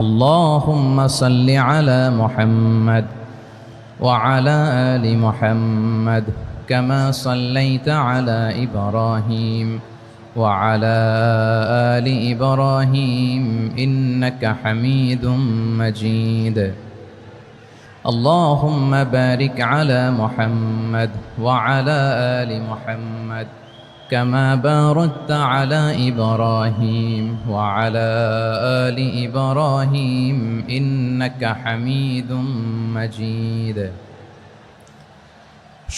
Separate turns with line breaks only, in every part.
اللهم صل على محمد وعلى آل محمد كما صليت على إبراهيم وعلى آل إبراهيم إنك حميد مجيد اللهم بارك على محمد وعلى آل محمد كما باركت على إبراهيم وعلى آل إبراهيم إنك حميد مجيد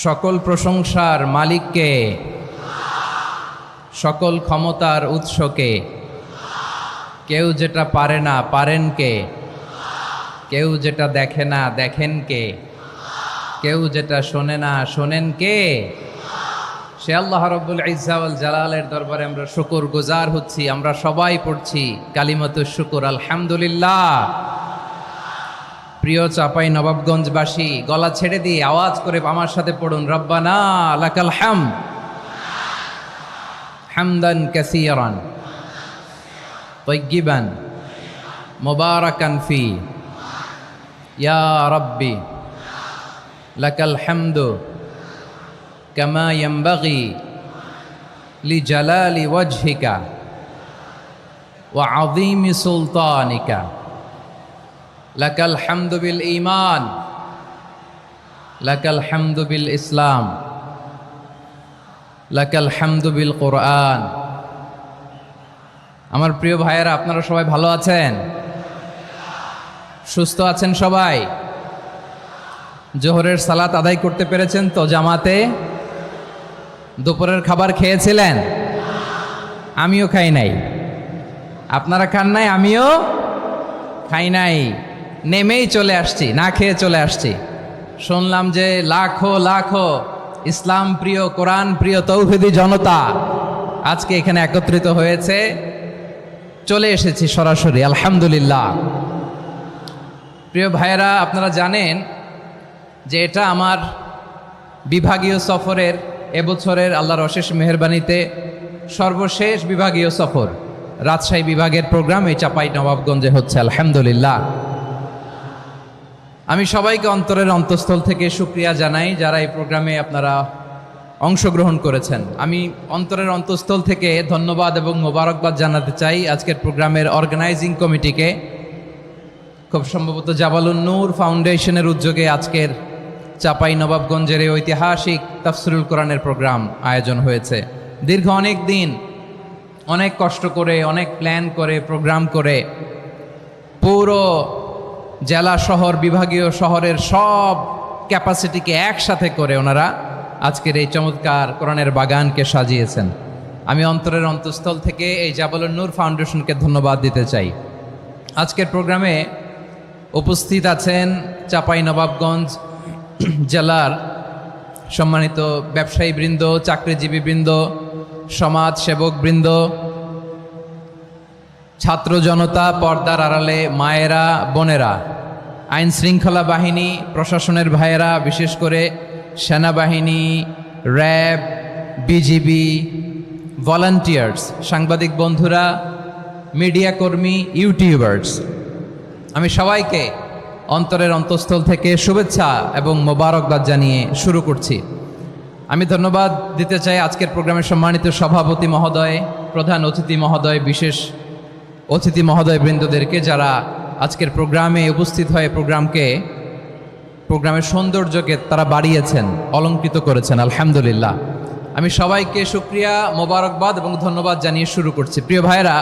সকল প্রশংসার মালিককে, সকল ক্ষমতার উৎসকে। কেউ যেটা পারে না পারেন কে, কেউ যেটা দেখে না দেখেন কে, কেউ যেটা শোনে না শোনেন কে? সে আল্লাহ রাব্বুল ইজ্জা ওয়াল জালালের দরবারে আমরা শুকর গুজার হচ্ছি। আমরা সবাই পড়ছি কালিমাতুশ শুকর আলহামদুলিল্লাহ। প্রিয় চাপাই নবাবগঞ্জবাসী, গলা ছেড়ে দিয়ে আওয়াজ করে আমার সাথে পড়ুন, রব্বানা লাকাল হামদ হামদান কাসীরান তাইয়্যিবান মুবারাকান ফি ইয়া রাব্বি লাকাল হামদু কামা ইয়ানবাগি লিজালালি ওয়াজহিকা ওয়া আযীমি সুলতানিকা লাকাল হামদু বিল ঈমান লাকাল হামদু বিল ইসলাম লাকাল হামদু বিল কোরআন। আমার প্রিয় ভাইয়েরা, আপনারা সবাই ভালো আছেন? সুস্থ আছেন সবাই? জোহরের সালাত আদায় করতে পেরেছেন তো জামাতে? দুপুরের খাবার খেয়েছিলেন? আমিও খাই নাই। আপনারা খান নাই, আমিও খাই নাই। নেমেই চলে আসছি, না খেয়ে চলে আসছি। শুনলাম যে লাখো লাখো ইসলাম প্রিয়, কোরআন প্রিয় তৌহিদি জনতা আজকে এখানে একত্রিত হয়েছে। চলে এসেছি সরাসরি, আলহামদুলিল্লাহ। প্রিয় ভাইয়েরা, আপনারা জানেন যে এটা আমার বিভাগীয় সফরের, এবছরের আল্লাহর অশেষ মেহেরবানিতে সর্বশেষ বিভাগীয় সফর। রাজশাহী বিভাগের প্রোগ্রাম এই চাপাই নবাবগঞ্জে হচ্ছে, আলহামদুলিল্লাহ। আমি সবাইকে অন্তরের অন্তঃস্থল থেকে শুকরিয়া জানাই যারা এই প্রোগ্রামে আপনারা অংশগ্রহণ করেছেন। আমি অন্তরের অন্তঃস্থল থেকে ধন্যবাদ এবং মোবারকবাদ জানাতে চাই আজকের প্রোগ্রামের অর্গানাইজিং কমিটিকে। খুব সম্ভবত জাবালুন নূর ফাউন্ডেশনের উদ্যোগে আজকের চাপাই নবাবগঞ্জের এই ঐতিহাসিক তাফসিরুল কোরআনের প্রোগ্রাম আয়োজন হয়েছে। দীর্ঘ অনেক দিন, অনেক কষ্ট করে, অনেক প্ল্যান করে, প্রোগ্রাম করে পুরো জেলা শহর, বিভাগীয় শহরের সব ক্যাপাসিটিকে একসাথে করে ওনারা আজকের এই চমৎকার কোরআনের বাগানকে সাজিয়েছেন। আমি অন্তরের অন্তঃস্থল থেকে এই জাবালুন নূর ফাউন্ডেশনকে ধন্যবাদ দিতে চাই। আজকের প্রোগ্রামে উপস্থিত আছেন চাপাই নবাবগঞ্জ জেলার সম্মানিত ব্যবসায়ী বৃন্দ, চাকরিজীবী বৃন্দ, সমাজ সেবক বৃন্দ, ছাত্র জনতা, পর্দার আড়ালে মায়েরা, বোনেরা, আইন শৃঙ্খলা বাহিনী, প্রশাসনের ভাইয়েরা, বিশেষ করে সেনাবাহিনী, র্যাব, বিজিবি, ভলান্টিয়ার্স, সাংবাদিক বন্ধুরা, মিডিয়া কর্মী, ইউটিউবার্স, আমি সবাইকে অন্তরের অন্তঃস্থল থেকে শুভেচ্ছা এবং মোবারকবাদ জানিয়ে শুরু করছি। আমি ধন্যবাদ দিতে চাই আজকের প্রোগ্রামের সম্মানিত সভাপতি মহোদয়, প্রধান অতিথি মহোদয়, বিশেষ অতিথি মহোদয় বৃন্দদেরকে যারা আজকের প্রোগ্রামে উপস্থিত হয়ে প্রোগ্রামের সৌন্দর্যকে তারা বাড়িয়েছেন, অলঙ্কৃত করেছেন, আলহামদুলিল্লাহ। আমি সবাইকে শুকরিয়া, মোবারকবাদ এবং ধন্যবাদ জানিয়ে শুরু করছি। প্রিয় ভাইরা,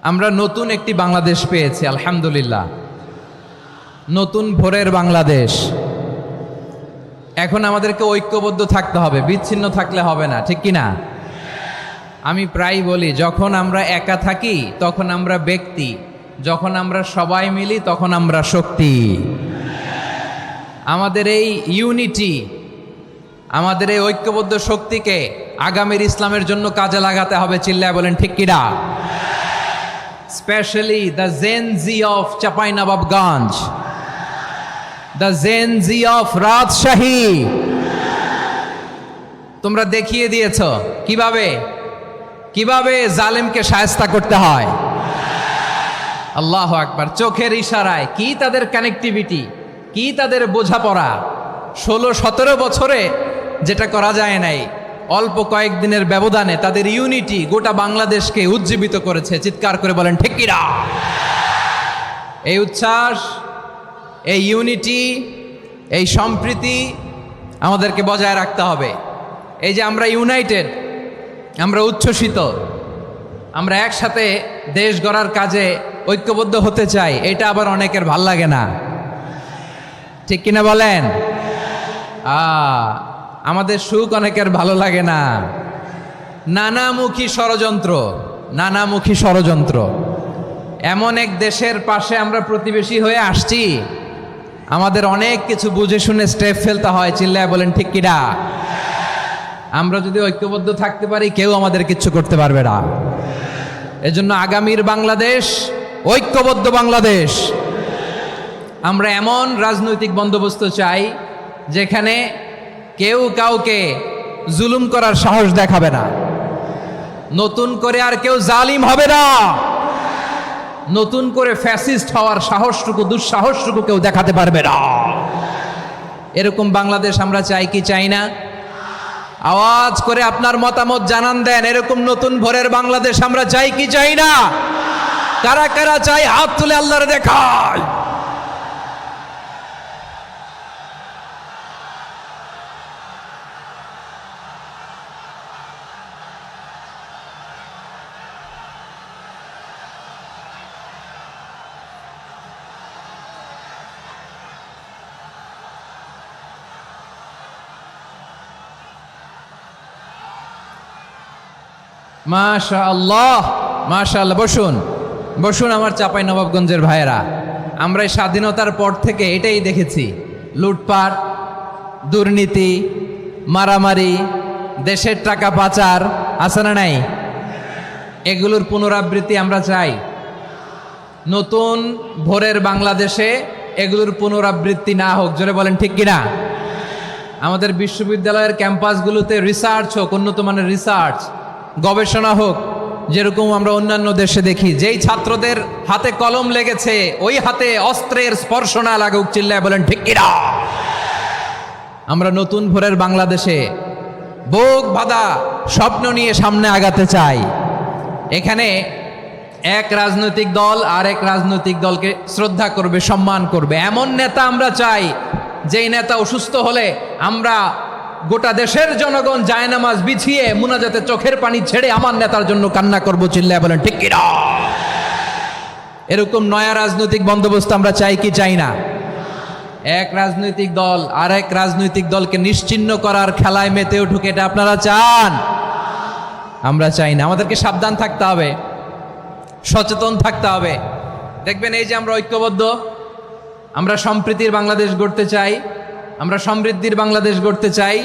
আমরা নতুন একটি বাংলাদেশ পেয়েছি, আলহামদুলিল্লাহ। নতুন ভোরের বাংলাদেশ। এখন আমাদেরকে ঐক্যবদ্ধ থাকতে হবে, বিচ্ছিন্ন থাকলে হবে না, ঠিক কি না? আমি প্রায় বলি, যখন আমরা একা থাকি তখন আমরা ব্যক্তি, যখন আমরা সবাই মিলি তখন আমরা শক্তি। আমাদের এই ইউনিটি, আমাদের এই ঐক্যবদ্ধ শক্তিকে আগামীর ইসলামের জন্য কাজে লাগাতে হবে। চিল্লায় বলেন ঠিক কিনা? Specially the gen Z of Chapainawabganj, the gen Z of Rajshahi. তোমরা দেখিয়ে দিয়েছ কিভাবে জালেমকে শায়েস্তা করতে হয়। আল্লাহু আকবার। চোখের ইশারায় কি তাদের কানেক্টিভিটি, কি তাদের বোঝাপড়া। 16-17 বছরে যেটা করা যায় নাই, অল্প কয়েকদিনের ব্যবধানে তাদের ইউনিটি গোটা বাংলাদেশকে উজ্জীবিত করেছে। চিৎকার করে বলেন ঠিক কিনা? এই উচ্ছ্বাস, এই ইউনিটি, এই সম্প্রীতি আমাদেরকে বজায় রাখতে হবে। এই যে আমরা ইউনাইটেড, আমরা উচ্ছ্বসিত, আমরা একসাথে দেশ গড়ার কাজে ঐক্যবদ্ধ হতে চাই, এটা আবার অনেকের ভাল লাগে না, ঠিক কিনা বলেন? আমাদের সুখ অনেকের ভালো লাগে না। নানামুখী ষড়যন্ত্র, নানামুখী ষড়যন্ত্র। এমন এক দেশের পাশে আমরা প্রতিবেশী হয়ে আসছি, আমাদের অনেক কিছু বুঝে শুনে স্টেপ ফেলতে হয়। চিল্লায় বলেন ঠিক কিনা? আমরা যদি ঐক্যবদ্ধ থাকতে পারি, কেউ আমাদের কিচ্ছু করতে পারবে না। এজন্য আগামীর বাংলাদেশ ঐক্যবদ্ধ বাংলাদেশ। আমরা এমন রাজনৈতিক বন্দোবস্ত চাই যেখানে কেউ কাউকে জুলুম করার সাহস দেখাবে না, নতুন করে আর কেউ জালিম হবে না, নতুন করে ফ্যাসিস্ট হওয়ার সাহসটুকু, দুঃসাহসটুকু কেউ দেখাতে পারবে না। এরকম বাংলাদেশ আমরা চাই কি চাই না? আওয়াজ করে আপনার মতামত জানান দেন। এরকম নতুন ভোরের বাংলাদেশ আমরা চাই কি চাই না? কারা কারা চাই হাত তুলে আল্লাহরে দেখায়। মাশাআল্লাহ, মাশাআল্লাহ। বসুন, বসুন আমার চাঁপাইনবাবগঞ্জের ভাইয়েরা। আমরা এই স্বাধীনতার পর থেকে এটাই দেখেছি, লুটপাট, দুর্নীতি, মারামারি, দেশের টাকা পাচার, আছে না নাই? এগুলোর পুনরাবৃত্তি আমরা চাই। নতুন ভোরের বাংলাদেশে এগুলোর পুনরাবৃত্তি না হোক। জোরে বলেন ঠিক কিনা? আমাদের বিশ্ববিদ্যালয়ের ক্যাম্পাসগুলোতে রিসার্চ হোক, উন্নত মানের রিসার্চ, গবেষণা হোক, যেরকম আমরা অন্যান্য দেশে দেখি। যেই ছাত্রদের হাতে কলম লেগেছে, ওই হাতে অস্ত্রের স্পর্শ না লাগুক। চিল্লায় বলেন ঠিক কিনা? আমরা নতুন ভোরের বাংলাদেশে বুক বাঁধা স্বপ্ন নিয়ে সামনে আগাতে চাই। এখানে এক রাজনৈতিক দল আর এক রাজনৈতিক দলকে শ্রদ্ধা করবে, সম্মান করবে, এমন নেতা আমরা চাই যেই নেতা অসুস্থ হলে আমরা গোটা দেশের জনগণ জায়নামাজ বিছিয়ে মুনাজাতে চোখের পানি ছেড়ে আমার নেতার জন্য কান্না করবো। চিল্লায় বলেন ঠিক কিনা? এরকম নয়া রাজনৈতিক বন্দোবস্ত আমরা চাই কি চাই না? এক রাজনৈতিক দল আর এক রাজনৈতিক দলকে নিশ্চিহ্ন করার খেলায় মেতে উঠুক, এটা আপনারা চান? আমরা চাই না। আমাদেরকে সাবধান থাকতে হবে, সচেতন থাকতে হবে। দেখবেন এই যে আমরা ঐক্যবদ্ধ, আমরা সম্প্রীতির বাংলাদেশ গড়তে চাই, আমরা সমৃদ্ধির বাংলাদেশ গড়তে চাই।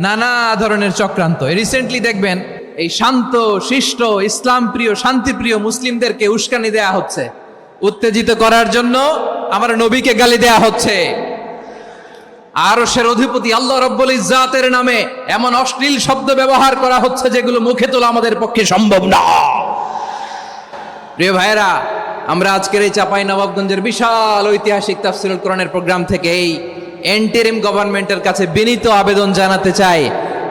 নানা ধরনের চক্রান্ত। রিসেন্টলি দেখবেন এই শান্ত শিষ্ট ইসলাম প্রিয় শান্তিপ্রিয় মুসলিমদেরকে উস্কানি দেয়া হচ্ছে, উত্তেজিত করার জন্য আমার নবীকে গালি দেয়া হচ্ছে। আরশের অধিপতি আল্লাহ রব্বুল ইজ্জাতের নামে এমন অশ্লীল শব্দ ব্যবহার করা হচ্ছে যেগুলো মুখে তোলা আমাদের পক্ষে সম্ভব না। প্রিয় ভাইয়েরা, আমরা আজকের এই চাঁপাইনবাবগঞ্জের বিশাল ঐতিহাসিক তাফসীরুল কোরআনের প্রোগ্রাম থেকে এই এন্টারিম গভর্নমেন্টের কাছে বিনীত আবেদন জানাতে চাই,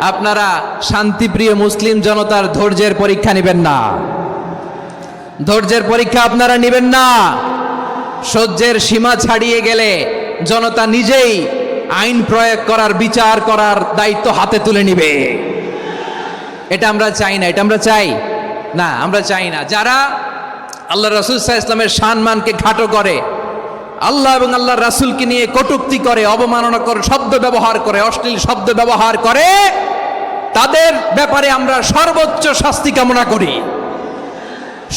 আপনারা শান্তিপ্রিয় মুসলিম জনতার ধৈর্যের পরীক্ষা নেবেন না। ধৈর্যের পরীক্ষা আপনারা নেবেন না। সহ্যের সীমা ছাড়িয়ে গেলে জনতা নিজেই আইন প্রয়োগ করার, বিচার করার দায়িত্ব হাতে তুলে নিবে। এটা আমরা চাই না। এটা আমরা চাই না, আমরা চাই না। যারা আল্লাহ রাসূল সাল্লাল্লাহু আলাইহি ওয়াসাল্লামের সম্মানকে খাটো করে, আল্লাহ এবং আল্লাহর রাসূলকে নিয়ে কটূক্তি করে, অবমাননাকর শব্দ ব্যবহার করে, অশ্লীল শব্দ ব্যবহার করে, তাদের ব্যাপারে আমরা সর্বোচ্চ শাস্তি কামনা করি।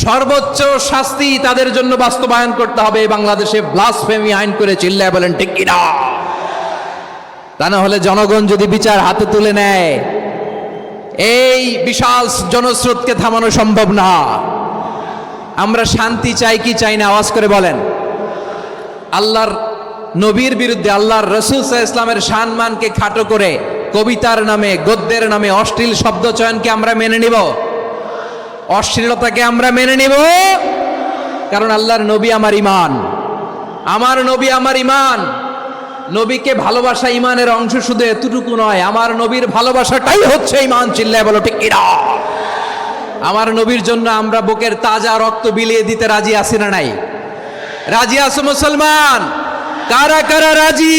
সর্বোচ্চ শাস্তি তাদের জন্য বাস্তবায়ন করতে হবে। বাংলাদেশে ব্লাসফেমি আইন করে। চিল্লায় বলেন ঠিক কিনা? তা না হলে জনগণ যদি বিচার হাতে তুলে নেয়, এই বিশাল জনস্রোতকে থামানো সম্ভব না। আমরা শান্তি চাই কি চাই না? আওয়াজ করে বলেন। আল্লাহর নবীর বিরুদ্ধে, আল্লাহর রাসূল সাল্লাল্লাহু আলাইহি ওয়াসাল্লামের সম্মানকে খাটো করে কবিতার নামে, গদ্যের নামে অশ্লীল শব্দ চয়নকে আমরা মেনে নিব? অশ্লীলতাকে আমরা মেনে নিব? কারণ আল্লাহর নবী আমার ইমান, আমার নবী আমার ইমান। নবীকে ভালোবাসা ইমানের অংশ শুধু এতটুকু নয়, আমার নবীর ভালোবাসাটাই হচ্ছে ইমান। চিল্লায় বলো ঠিক কিনা? আমার নবীর জন্য আমরা বুকের তাজা রক্ত বিলিয়ে দিতে রাজি আছি না নাই? রাজি আছো মুসলমান? কারা কারা রাজি?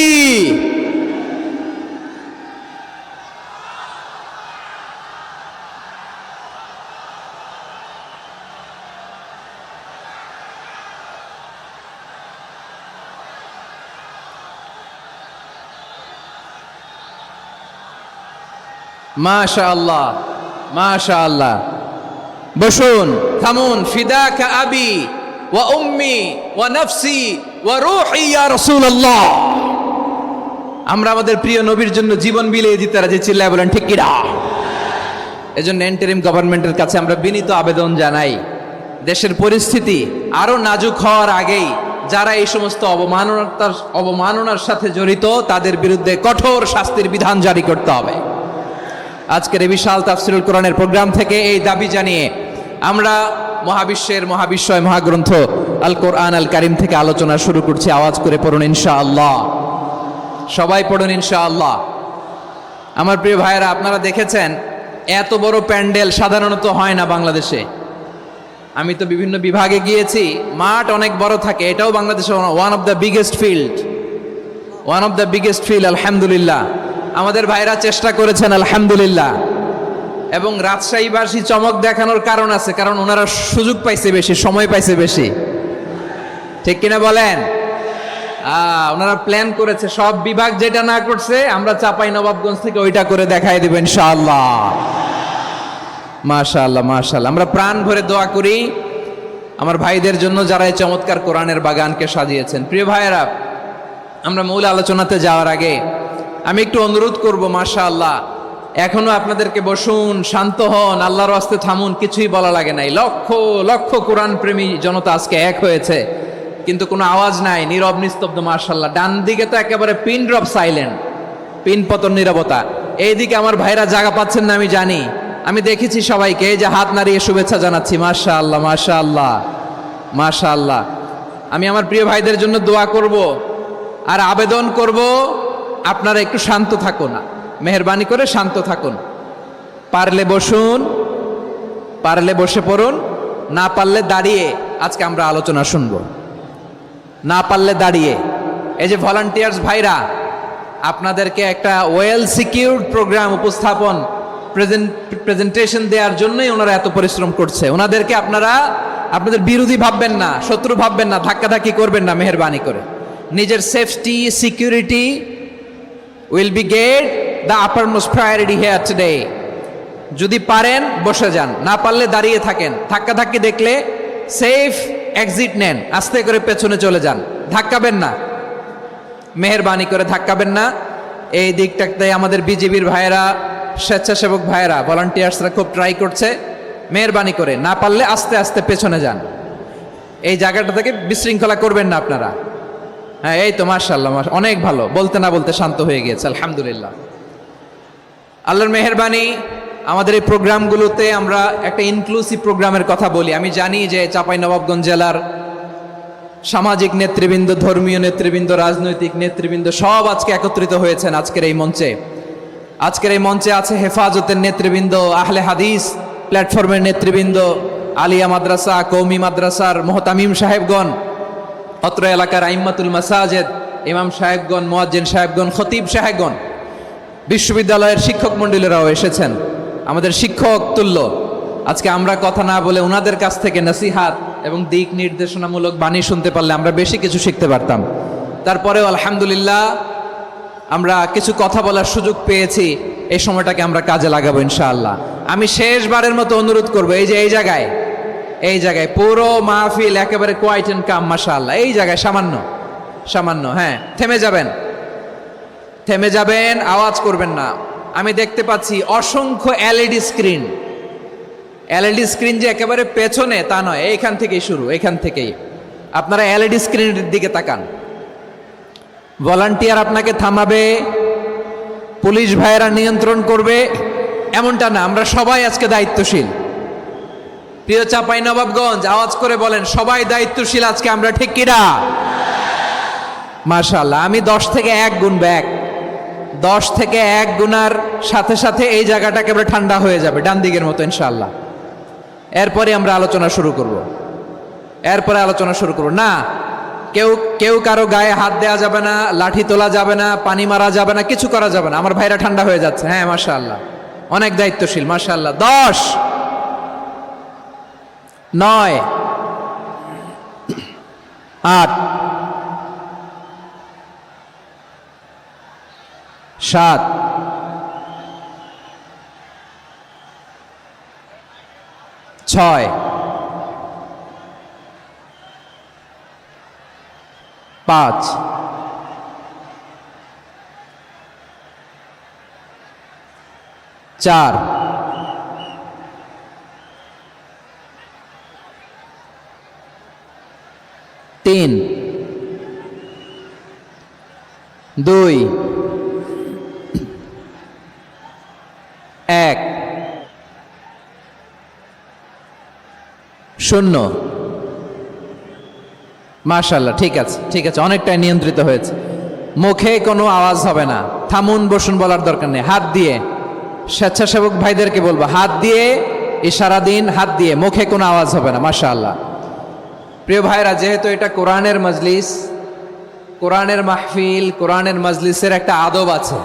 মাশাআল্লাহ, মাশাআল্লাহ। বসুন, থামুন। ফিদাকা আবি ওয়া উম্মি ওয়া নফসি ওয়া রূহি ইয়া রাসূলুল্লাহ। আমরা আমাদের প্রিয় নবীর জন্য জীবন বিলিয়ে দিতে রাজি। চিল্লায় বলেন ঠিক কিনা? এজন্য ইন্টারিম গভর্নমেন্টের কাছে আমরা বিনীত আবেদন জানাই, দেশের পরিস্থিতি আরো নাজুক হওয়ার আগেই যারা এই সমস্ত অবমাননার সাথে জড়িত তাদের বিরুদ্ধে কঠোর শাস্তির বিধান জারি করতে হবে। আজকের এই বিশাল তাফসিরুল কোরআনের প্রোগ্রাম থেকে এই দাবি জানিয়ে আমরা মহাবিশ্বের মহাবিশ্বয় মহাগ্রন্থ আল কোরআন আল কারিম থেকে আলোচনা শুরু করছি। আওয়াজ করে পড়ুন ইনশাআল্লাহ। সবাই পড়ুন ইনশাআল্লাহ। আমার প্রিয় ভাইয়েরা, আপনারা দেখেছেন এত বড় প্যান্ডেল সাধারণত হয় না বাংলাদেশে। আমি তো বিভিন্ন বিভাগে গিয়েছি, মাঠ অনেক বড় থাকে। এটাও বাংলাদেশে one of the biggest field. আলহামদুলিল্লাহ, আমাদের ভাইরা চেষ্টা করেছেন আলহামদুলিল্লাহ। এবং রাজশাহীবাসী চমক দেখানোর কারণ আছে, কারণ ওনারা সুযোগ পাইছে বেশি, সময় পাইছে বেশি। ঠিক কিনা বলেন? ওনারা প্ল্যান করেছে, সব বিভাগ যেটা না করছে আমরা চাপাই নবাবগঞ্জ থেকে ওইটা করে দেখাই দেব ইনশাআল্লাহ। মাশাআল্লাহ, মাশাআল্লাহ। আমরা প্রাণ ভরে দোয়া করি আমার ভাইদের জন্য যারা এই চমৎকার কোরআনের বাগানকে সাজিয়েছেন। প্রিয় ভাইয়েরা, আমরা মূল আলোচনাতে যাওয়ার আগে আমি একটু অনুরোধ করব, মাশাআল্লাহ, এখনো আপনাদেরকে বসুন, শান্ত হন, আল্লাহর রাস্তে থামুন, কিছুই বলা লাগে নাই। লক্ষ লক্ষ কোরআন প্রেমী জনতা আজকে এক হয়েছে, কিন্তু কোনো আওয়াজ নাই, নীরব নিস্তব্ধ। মাশাআল্লাহ, ডান দিকে তো একেবারে পিন ড্রপ সাইলেন্ট, পিন পতন নীরবতা। এইদিকে আমার ভাইরা জায়গা পাচ্ছেন না আমি জানি, আমি দেখেছি সবাইকে। এই যে হাত নাড়িয়ে শুভেচ্ছা জানাচ্ছি। মাশাআল্লাহ, মাশাআল্লাহ, মাশাআল্লাহ। আমি আমার প্রিয় ভাইদের জন্য দোয়া করব আর আবেদন করব, আপনারা একটু শান্ত থাকুন, মেহেরবানি করে শান্ত থাকুন। পারলে বসুন, পারলে বসে পড়ুন, না পারলে দাঁড়িয়ে আজকে আমরা আলোচনা শুনব। না পারলে দাঁড়িয়ে। এই যে ভলান্টিয়ার্স ভাইরা, আপনাদেরকে একটা ওয়েল সিকিউরড প্রোগ্রাম উপস্থাপন প্রেজেন্টেশন দেওয়ার জন্যই ওনারা এত পরিশ্রম করছে। ওনাদেরকে আপনারা আপনাদের বিরোধী ভাববেন না, শত্রু ভাববেন না, ধাক্কাধাক্কি করবেন না, মেহেরবানি করে। নিজের safety, security will be get the uppermost priority here today. যদি পারেন বসে যান, না পারলে দাঁড়িয়ে থাকেন। ধাক্কাধাক্কি দেখলে সেফ এক্সিট নেন, আস্তে করে পেছনে চলে যান, ধাক্কাবেন না, মেহেরবানি করে ধাক্কাবেন না। এই দিকটাতে আমাদের বিজিবির ভাইয়েরা, স্বেচ্ছাসেবক ভাইয়েরা, ভলান্টিয়ার্সরা খুব ট্রাই করছে। মেহেরবানি করে না পারলে আস্তে আস্তে পেছনে যান। এই জায়গাটা থেকে বিশৃঙ্খলা করবেন না আপনারা। হ্যাঁ, এই তো মাশাআল্লাহ, অনেক ভালো। বলতে না বলতে শান্ত হয়ে গিয়েছে, আলহামদুলিল্লাহ। আল্লাহর মেহেরবানি, আমাদের এই প্রোগ্রামগুলোতে আমরা একটা ইনক্লুসিভ প্রোগ্রামের কথা বলি। আমি জানি যে চাঁপাইনবাবগঞ্জ জেলার সামাজিক নেতৃবৃন্দ, ধর্মীয় নেতৃবৃন্দ, রাজনৈতিক নেতৃবৃন্দ সব আজকে একত্রিত হয়েছেন আজকের এই মঞ্চে। আজকের এই মঞ্চে আছে হেফাজতের নেতৃবৃন্দ, আহলে হাদিস প্ল্যাটফর্মের নেতৃবৃন্দ, আলিয়া মাদ্রাসা, কৌমি মাদ্রাসার মোহতামিম সাহেবগণ, অত্র এলাকার আইম্মাতুল মাসাজিদ, ইমাম সাহেবগণ, মুয়াজ্জিন সাহেবগণ, খতিব সাহেবগণ, বিশ্ববিদ্যালয়ের শিক্ষক মণ্ডলীরাও এসেছেন, আমাদের শিক্ষক তুল্য। আজকে আমরা কথা না বলে ওনাদের কাছ থেকে নসিহাত এবং দিক নির্দেশনামূলক বাণী শুনতে পারলে আমরা বেশি কিছু শিখতে পারতাম। তারপরেও আলহামদুলিল্লাহ আমরা কিছু কথা বলার সুযোগ পেয়েছি। এই সময়টাকে আমরা কাজে লাগাবো ইনশাআল্লাহ। আমি শেষবারের মতো অনুরোধ করবো, এই যে এই জায়গায় পুরো মাহফিল একেবারে কোয়াইট এন্ড কাম, মাশাআল্লাহ। এই জায়গায় সামান্য হ্যাঁ, থেমে যাবেন, আওয়াজ করবেন না। আমি দেখতে পাচ্ছি অসংখ্য এলইডি স্ক্রিন যে একেবারে পেছনে তা নয়, এইখান থেকেই শুরু, এইখান থেকেই আপনারা এলইডি স্ক্রিনের দিকে তাকান। ভলান্টিয়ার আপনাকে থামাবে, পুলিশ ভাইয়েরা নিয়ন্ত্রণ করবে, এমনটা না। আমরা সবাই আজকে দায়িত্বশীল। প্রিয় চাঁপাইনবাবগঞ্জ, আওয়াজ করে বলেন সবাই দায়িত্বশীল আজকে আমরা, ঠিক কিনা? মাশাআল্লাহ। আমি 10 থেকে 1 গুনব, 10 থেকে 1 গুনার সাথে সাথে এই জায়গাটা একেবারে ঠান্ডা হয়ে যাবে, ডান দিকের মতো ইনশাআল্লাহ। এরপরে আমরা আলোচনা শুরু করব। না, কেউ কারো গায়ে হাত দেওয়া যাবে না, লাঠি তোলা যাবে না, পানি মারা যাবে না, কিছু করা যাবে না। আমার ভাইরা ঠান্ডা হয়ে যাচ্ছে। হ্যাঁ মাশাআল্লাহ, অনেক দায়িত্বশীল মাশাআল্লাহ। 10, 9, 8, 7, 6, 5, 4, 3, 2, 1, 0। মাশাআল্লাহ, ঠিক আছে, অনেকটাই নিয়ন্ত্রিত হয়েছে। মুখে কোনো আওয়াজ হবে না। থামুন, বসুন বলার দরকার নেই। হাত দিয়ে, স্বেচ্ছাসেবক ভাইদেরকে বলবো, হাত দিয়ে ইশারা দিন, হাত দিয়ে, মুখে কোনো আওয়াজ হবে না। মাশাআল্লাহ। প্রিয় ভাইরা, যেহেতু এটা কোরআনের মজলিস, কোরআনের মাহফিল, কোরআনের মজলিসের একটা আদব আছে,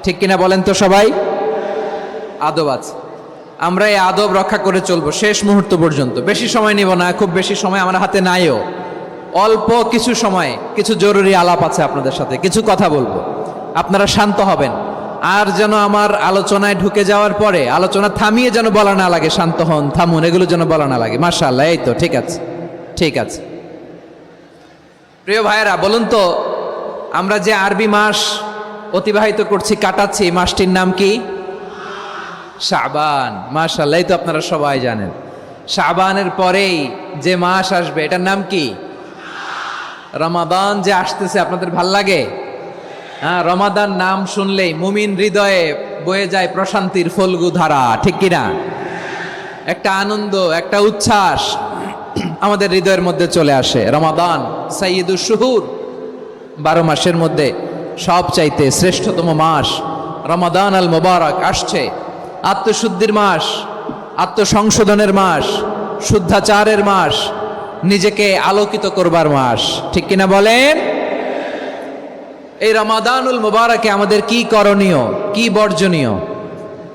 ঠিক কিনা বলেন তো সবাই? আদব আছে। আমরা এই আদব রক্ষা করে চলবো শেষ মুহূর্ত পর্যন্ত। বেশি সময় নিব না, খুব বেশি সময় আমার হাতে নাইও। অল্প কিছু সময় কিছু জরুরি আলাপ আছে আপনাদের সাথে, কিছু কথা বলবো। আপনারা শান্ত হবেন। আর যেন আমার আলোচনায় ঢুকে যাওয়ার পরে আলোচনা থামিয়ে যেন বলা না লাগে শান্ত হন, থামুন, এগুলো যেন বলা না লাগে। মাশাআল্লাহ, এই তো ঠিক আছে। প্রিয় ভাইয়েরা, বলুন তো, আমরা যে আরবি মাস অতিবাহিত করছি, কাটাচ্ছি, মাসটির নাম কি? শাবান। মাশাআল্লাহ, এই তো আপনারা সবাই জানেন। শাবানের পরেই যে মাস আসবে এটার নাম কি? রমাদান যে আসতেছে, আপনাদের ভাল লাগে? হ্যাঁ, রমাদান নাম শুনলেই মুমিন হৃদয়ে বয়ে যায় প্রশান্তির ফল্গু ধারা, ঠিক কিনা? একটা আনন্দ, একটা উচ্ছ্বাস আমাদের হৃদয়ের মধ্যে চলে আসে। রমাদান সাইয়্যিদুশ শুহুর, 12 মাসের মধ্যে সবচাইতে শ্রেষ্ঠতম মাস রমাদান আল মুবারক আসছে। আত্মশুদ্ধির মাস, আত্মসংশোধনের মাস, শুদ্ধাচারের মাস, নিজেকে আলোকিত করবার মাস, ঠিক কিনা বলেন? এই রমাদানুল মুবারকে আমাদের কি করণীয়, কি বর্জনীয়,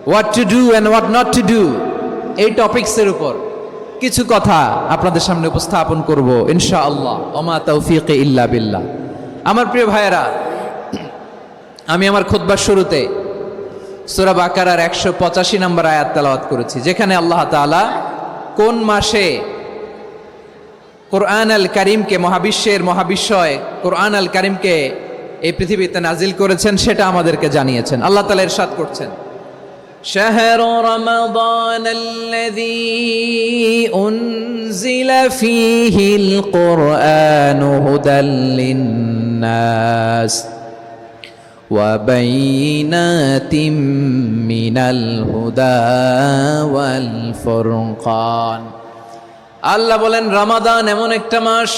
what to do and what not to do, এই টপিকসের উপর কিছু কথা আপনাদের সামনে উপস্থাপন করব ইনশাআল্লাহ। ওমা তাওফীক ইল্লা বিল্লাহ। আমার প্রিয় ভাইয়েরা, আমি আমার খুতবার শুরুতে সূরা বাকারার 185 নম্বর আয়াত তেলাওয়াত করেছি, যেখানে আল্লাহ তাআলা কোন মাসে কোরআন আল কারীমকে, মহাবিশ্বের মহাবিশ্বয় কোরআন আল কারীমকে এই পৃথিবীতে নাজিল করেছেন সেটা আমাদেরকে জানিয়েছেন। আল্লাহ তাআলা ইরশাদ করছেন, শাহরু রমাদানাল্লাযী উনজিলা ফীহিল কুরআনু হুদাল লিন্নাস ওয়া বাইনাতিম মিনাল হুদা ওয়াল ফুরকান। আল্লাহ বলেন, রমাদান এমন একটা মাস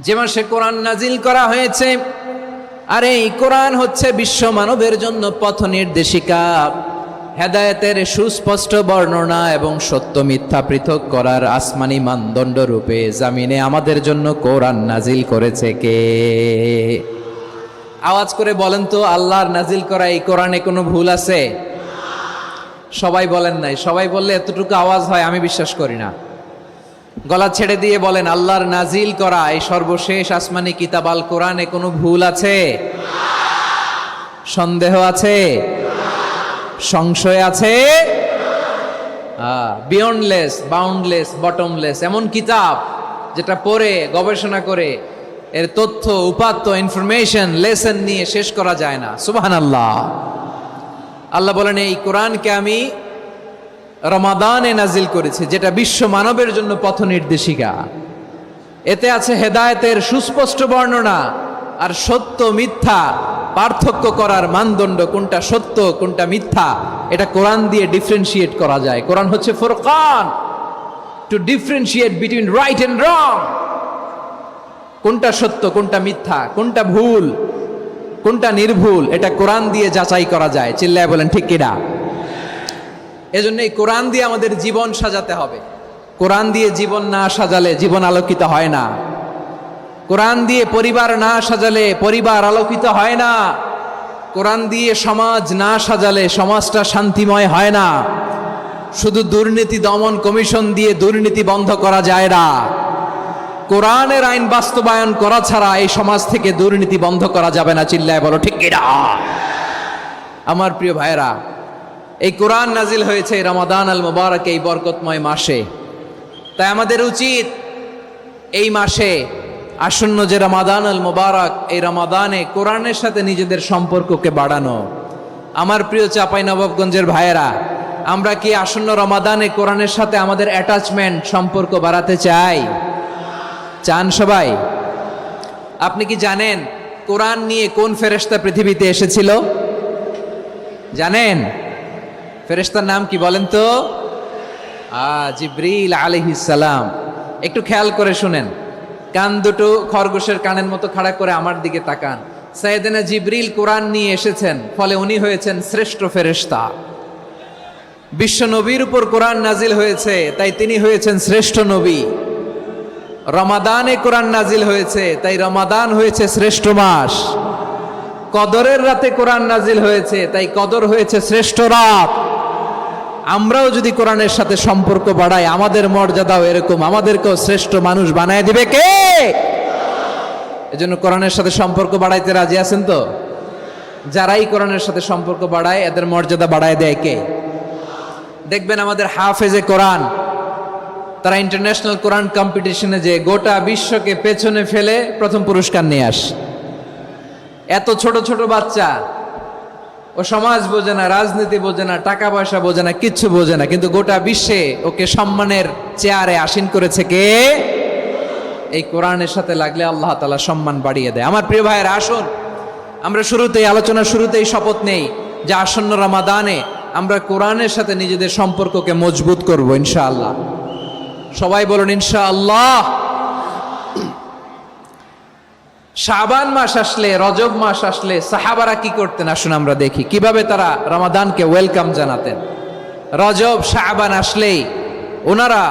যে মাসে কোরআন নাজিল করা হয়েছে। আর এই কোরআন হচ্ছে বিশ্ব মানবের জন্য পথ নির্দেশিকা, হেদায়েতের সুস্পষ্ট বর্ণনা এবং সত্য মিথ্যা পৃথক করার আসমানি মানদণ্ড রূপে জামিনে আমাদের জন্য কোরআন নাজিল করেছে কে? আওয়াজ করে বলেন তো, আল্লাহর নাজিল করা এই কোরআনে কোনো ভুল আছে? সবাই বলেন নাই। সবাই বললে এতটুকু আওয়াজ হয় আমি বিশ্বাস করি না। গলা ছেড়ে দিয়ে বলেন, আল্লাহর নাজিল করা এই সর্বশেষ আসমানি কিতাব আল কোরআনে কোনো ভুল আছে? সন্দেহ আছে? সংশয় আছে? বিয়ন্ডলেস, বাউন্ডলেস, বটমলেস, এমন কিতাব যেটা পড়ে গবেষণা করে এর তথ্য, উপাত্ত, ইনফরমেশন, লেসন নিয়ে শেষ করা যায় না। সুবহানাল্লাহ। আল্লাহ বলেন, এই কোরআনকে আমি রমাদানে নাজিল করেছি, যেটা বিশ্ব মানবের জন্য পথ নির্দেশিকা। এতে আছে হেদায়েতের সুস্পষ্ট বর্ণনা আর সত্য মিথ্যা পার্থক্য করার মানদণ্ড, কোনটা সত্য কোনটা মিথ্যা এটা কোরআন দিয়ে ডিফারেন্সিয়েট করা যায়। কোরআন হচ্ছে ফুরকান, to differentiate between right and wrong. কোনটা সত্য, কোনটা মিথ্যা, কোনটা ভুল, কোনটা নির্ভুল, এটা কোরআন দিয়ে যাচাই করা যায়। চিল্লায় বলেন ঠিক কিনা? এজন্য এই কোরআন দিয়ে আমাদের জীবন সাজাতে হবে। কোরআন দিয়ে জীবন না সাজালে জীবন আলোকিত হয় না। কোরআন দিয়ে পরিবার না সাজালে পরিবার আলোকিত হয় না। কোরআন দিয়ে সমাজ না সাজালে সমাজটা শান্তিময় হয় না। শুধু দুর্নীতি দমন কমিশন দিয়ে দুর্নীতি বন্ধ করা যায় না। কোরআনের আইন বাস্তবায়ন করা ছাড়া এই সমাজ থেকে দুর্নীতি বন্ধ করা যাবে না। চিল্লায় বলো ঠিক কিনা? আমার প্রিয় ভাইরা, এই কোরআন নাজিল হয়েছে রমাদান আল মুবারক, এই বরকতময় মাসে। তাই আমাদের উচিত এই মাসে আসন্ন যে রমাদান আল মুবারক, এই রমাদানে কোরআনের সাথে নিজেদের সম্পর্ককে বাড়ানো। আমার প্রিয় চাঁপাইনবাবগঞ্জের ভাইয়েরা, আমরা কি আসন্ন রমাদানে কোরআনের সাথে আমাদের অ্যাটাচমেন্ট, সম্পর্ক বাড়াতে চাই? চান সবাই? আপনি কি জানেন কোরআন নিয়ে কোন ফেরেশতা পৃথিবীতে এসেছিল? জানেন? ফেরেশতার নাম কি বলেন তো? জিবরিল আলাইহিস সালাম। একটু খেয়াল করে শুনেন, কান দুটো খরগোশের কানের মতো খাড়া করে আমার দিকে তাকান। সাইয়েদনা জিবরিল কোরআন নিয়ে এসেছেন, ফলে উনি হয়েছেন শ্রেষ্ঠ ফেরেশতা। বিশ্ব নবীর উপর কোরআন নাজিল হয়েছে, তাই তিনি হয়েছেন শ্রেষ্ঠ নবী। রমাদানে কোরআন নাজিল হয়েছে, তাই রমাদান হয়েছে শ্রেষ্ঠ মাস। কদরের রাতে কোরআন নাজিল হয়েছে, তাই কদর হয়েছে শ্রেষ্ঠ রাত। আমরাও যদি কোরআনের সাথে সম্পর্ক বাড়াই, আমাদের মর্যাদাও এরকম, আমাদেরকেও শ্রেষ্ঠ মানুষ বানায় দিবে কে? এজন্য কোরআনের সাথে সম্পর্ক বাড়াইতে রাজি আছেন তো? যারাই কোরআনের সাথে সম্পর্ক বাড়ায়, এদের মর্যাদা বাড়ায় দেয় কে? দেখবেন আমাদের হাফেজে কোরআন, তারা ইন্টারন্যাশনাল কোরআন কম্পিটিশনে যে গোটা বিশ্বকে পেছনে ফেলে প্রথম পুরস্কার নিয়ে আসে। এত ছোট ছোট বাচ্চা, ও সমাজ বোঝে না, রাজনীতি বোঝে না, টাকা পয়সা বোঝে না, কিচ্ছু বোঝে না, কিন্তু গোটা বিশ্বে ওকে সম্মানের চেয়ারে আসীন করেছে কে? এই কোরআনের সাথে লাগলে আল্লাহ তাআলা সম্মান বাড়িয়ে দেয়। আমার প্রিয় ভাইয়েরা, আসুন আমরা শুরুতেই, আলোচনার শুরুতেই শপথ নেই যে আসন্ন রমাদানে আমরা কোরআনের সাথে নিজেদের সম্পর্ককে মজবুত করব ইনশাআল্লাহ। সবাই বলুন ইনশাআল্লাহ। শাবান মাস আসলে, রজব মাস আসলে সাহাবারা কি করতেন? আসুন আমরা দেখি কিভাবে তারা রমাদানকে ওয়েলকাম জানাতেন। রজব শাবান আসলেই ওনারা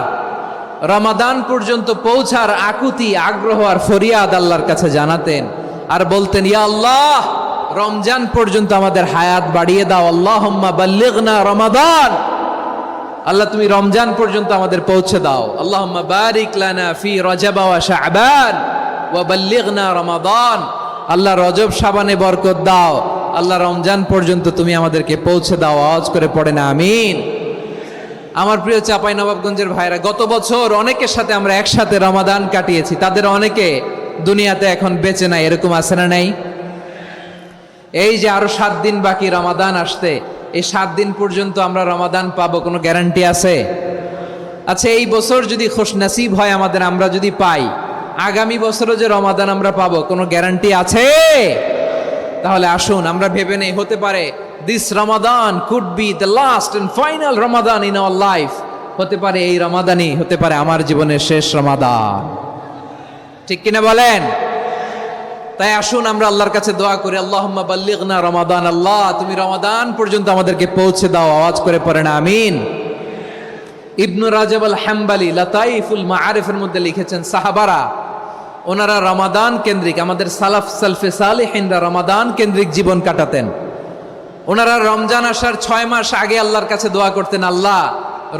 রমাদান পর্যন্ত পৌঁছার আকুতি, আগ্রহ আর ফরিয়াদ আল্লাহর কাছে জানাতেন আর বলতেন, ইয়া আল্লাহ, রমজান পর্যন্ত আমাদের হায়াত বাড়িয়ে দাও। আল্লাহুম্মা বাল্লিগনা রমাদান, আল্লাহ তুমি রমজান পর্যন্ত আমাদের পৌঁছে দাও। আল্লাহুম্মা বারিক লানা ফি রজব ওয়া শাবান ওয়া বাল্লিগনা রমাদান, আল্লাহ রজব শাবানে বরকত দাও, আল্লাহ রমজান পর্যন্ত তুমি আমাদেরকে পৌঁছে দাও। আওয়াজ করে পড়ে না আমিন। আমার প্রিয় চাঁপাইনবাবগঞ্জের ভাইরা, গত বছর অনেকের সাথে আমরা একসাথে রমাদান কাটিয়েছি, তাদের অনেকে দুনিয়াতে এখন বেঁচে নাই, এরকম আছে না নাই? এই যে আরো 7 দিন বাকি রমাদান আসতে, এই 7 দিন পর্যন্ত আমরা রমাদান পাবো, কোনো গ্যারান্টি আছে? আচ্ছা, এই বছর যদি খুশনসিব হয় আমাদের, আমরা যদি পাই, আগামী বছরও যে রমাদান আমরা পাবো, কোনো গ্যারান্টি আছে? তাহলে আসুন আমরা ভেবে নেই, হতে পারে this Ramadan could be the last and final Ramadan in our life. হতে পারে এই রমাদানই হতে পারে আমার জীবনের শেষ রমাদান। ঠিক কিনা বলেন? তাই আসুন আমরা আল্লাহর কাছে দোয়া করি, আল্লাহুম্মা বাল্লিগনা রমাদান, আল্লাহ তুমি রমাদান পর্যন্ত আমাদেরকে পৌঁছে দাও। আওয়াজ করে পড়েন আমিন। ইবনু রাজব আল হাম্বালি লাতাইফুল মাআরিফের মধ্যে লিখেছেন, সাহাবারা ওনারা রমাদান কেন্দ্রিক, আমাদের সালাফ সালফে সালেহিনরা রমাদান কেন্দ্রিক জীবন কাটাতেন। ওনারা রমজান আসার 6 মাস আগে আল্লাহর কাছে দোয়া করতেন, আল্লাহ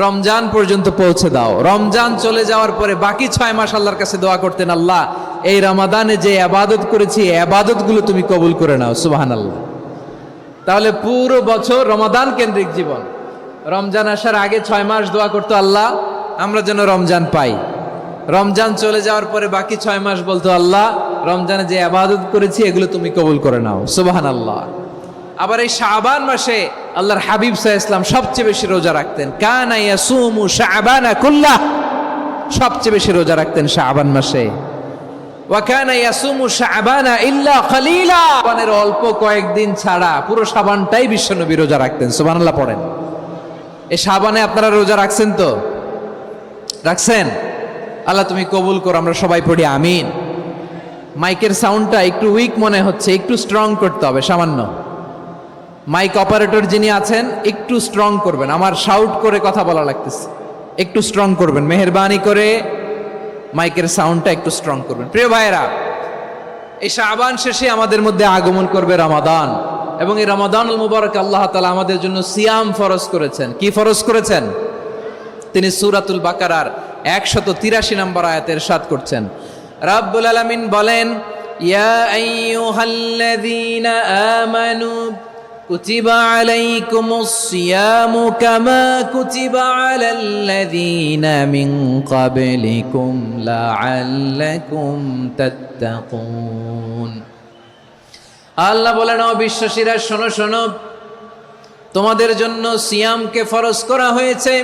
রমজান পর্যন্ত পৌঁছে দাও। রমজান চলে যাওয়ার পরে বাকি 6 মাস আল্লাহর কাছে দোয়া করতেন, আল্লাহ এই রমাদানে যে ইবাদত করেছি, এই ইবাদতগুলো তুমি কবুল করে নাও। সুবহানাল্লাহ। তাহলে পুরো বছর রমাদান কেন্দ্রিক জীবন। রমজান আসার আগে 6 মাস দোয়া করতো, আল্লাহ আমরা যেন রমজান পাই। রমজান চলে যাওয়ার পরে বাকি 6 মাস বলতো, আল্লাহ রমজানে যে ইবাদত করেছি এগুলো তুমি কবুল করে নাও। সুবহানাল্লাহ। আবার এই শাবান মাসে আল্লাহর হাবিব সাল্লাল্লাহু আলাইহি ওয়াসাল্লাম সবচেয়ে বেশি রোজা রাখতেন। কানা ইয়াসুমু শাবানা কুল্লাহ, সবচেয়ে বেশি রোজা রাখতেন শাবান মাসে। ওয়া কানা ইয়াসুমু শাবানা ইল্লা কালিলা, শাবানের অল্প কয়েকদিন ছাড়া পুরো শাবানটাই বিশ্বনবী রোজা রাখতেন। সুবহানাল্লাহ পড়েন। এই শাবানে আপনারা রোজা রাখছেন তো? রাখছেন? আল্লাহ তুমি কবুল করো, আমরা সবাই পড়ি আমিন। মাইকের সাউন্ডটা একটু উইক মনে হচ্ছে, একটু স্ট্রং করতে হবে সামান্য। মাইক অপারেটর যিনি আছেন একটু স্ট্রং করবেন, আমার শাউট করে কথা বলা লাগতেছে, একটু স্ট্রং করবেন মেহেরবানি করে, মাইকের সাউন্ডটা একটু স্ট্রং করবেন। প্রিয় ভাইয়েরা, এই শাবান শেষে আমাদের মধ্যে আগমন করবে রমাদান, এবং এই রমাদানুল মুবারক আল্লাহ তাআলা আমাদের জন্য সিয়াম ফরজ করেছেন। কি ফরজ করেছেন? তিনি সূরাতুল বাকারার 183 নম্বর আয়াতে ইরশাদ করছেন, রাব্বুল আলামিন বলেন, ইয়া আইয়ুহাল্লাযীনা আমানু কুতিবা আলাইকুমুস সিয়ামু কামা কুতিবা আলাল্লাযীনা মিন ক্বাবলিকুম লাআল্লাকুম তাত্তাকুন। আল্লাহ বলেন, ও বিশ্বাসীরা শোনো শোনো, তোমাদের জন্য সিয়ামকে ফরজ করা হয়েছে,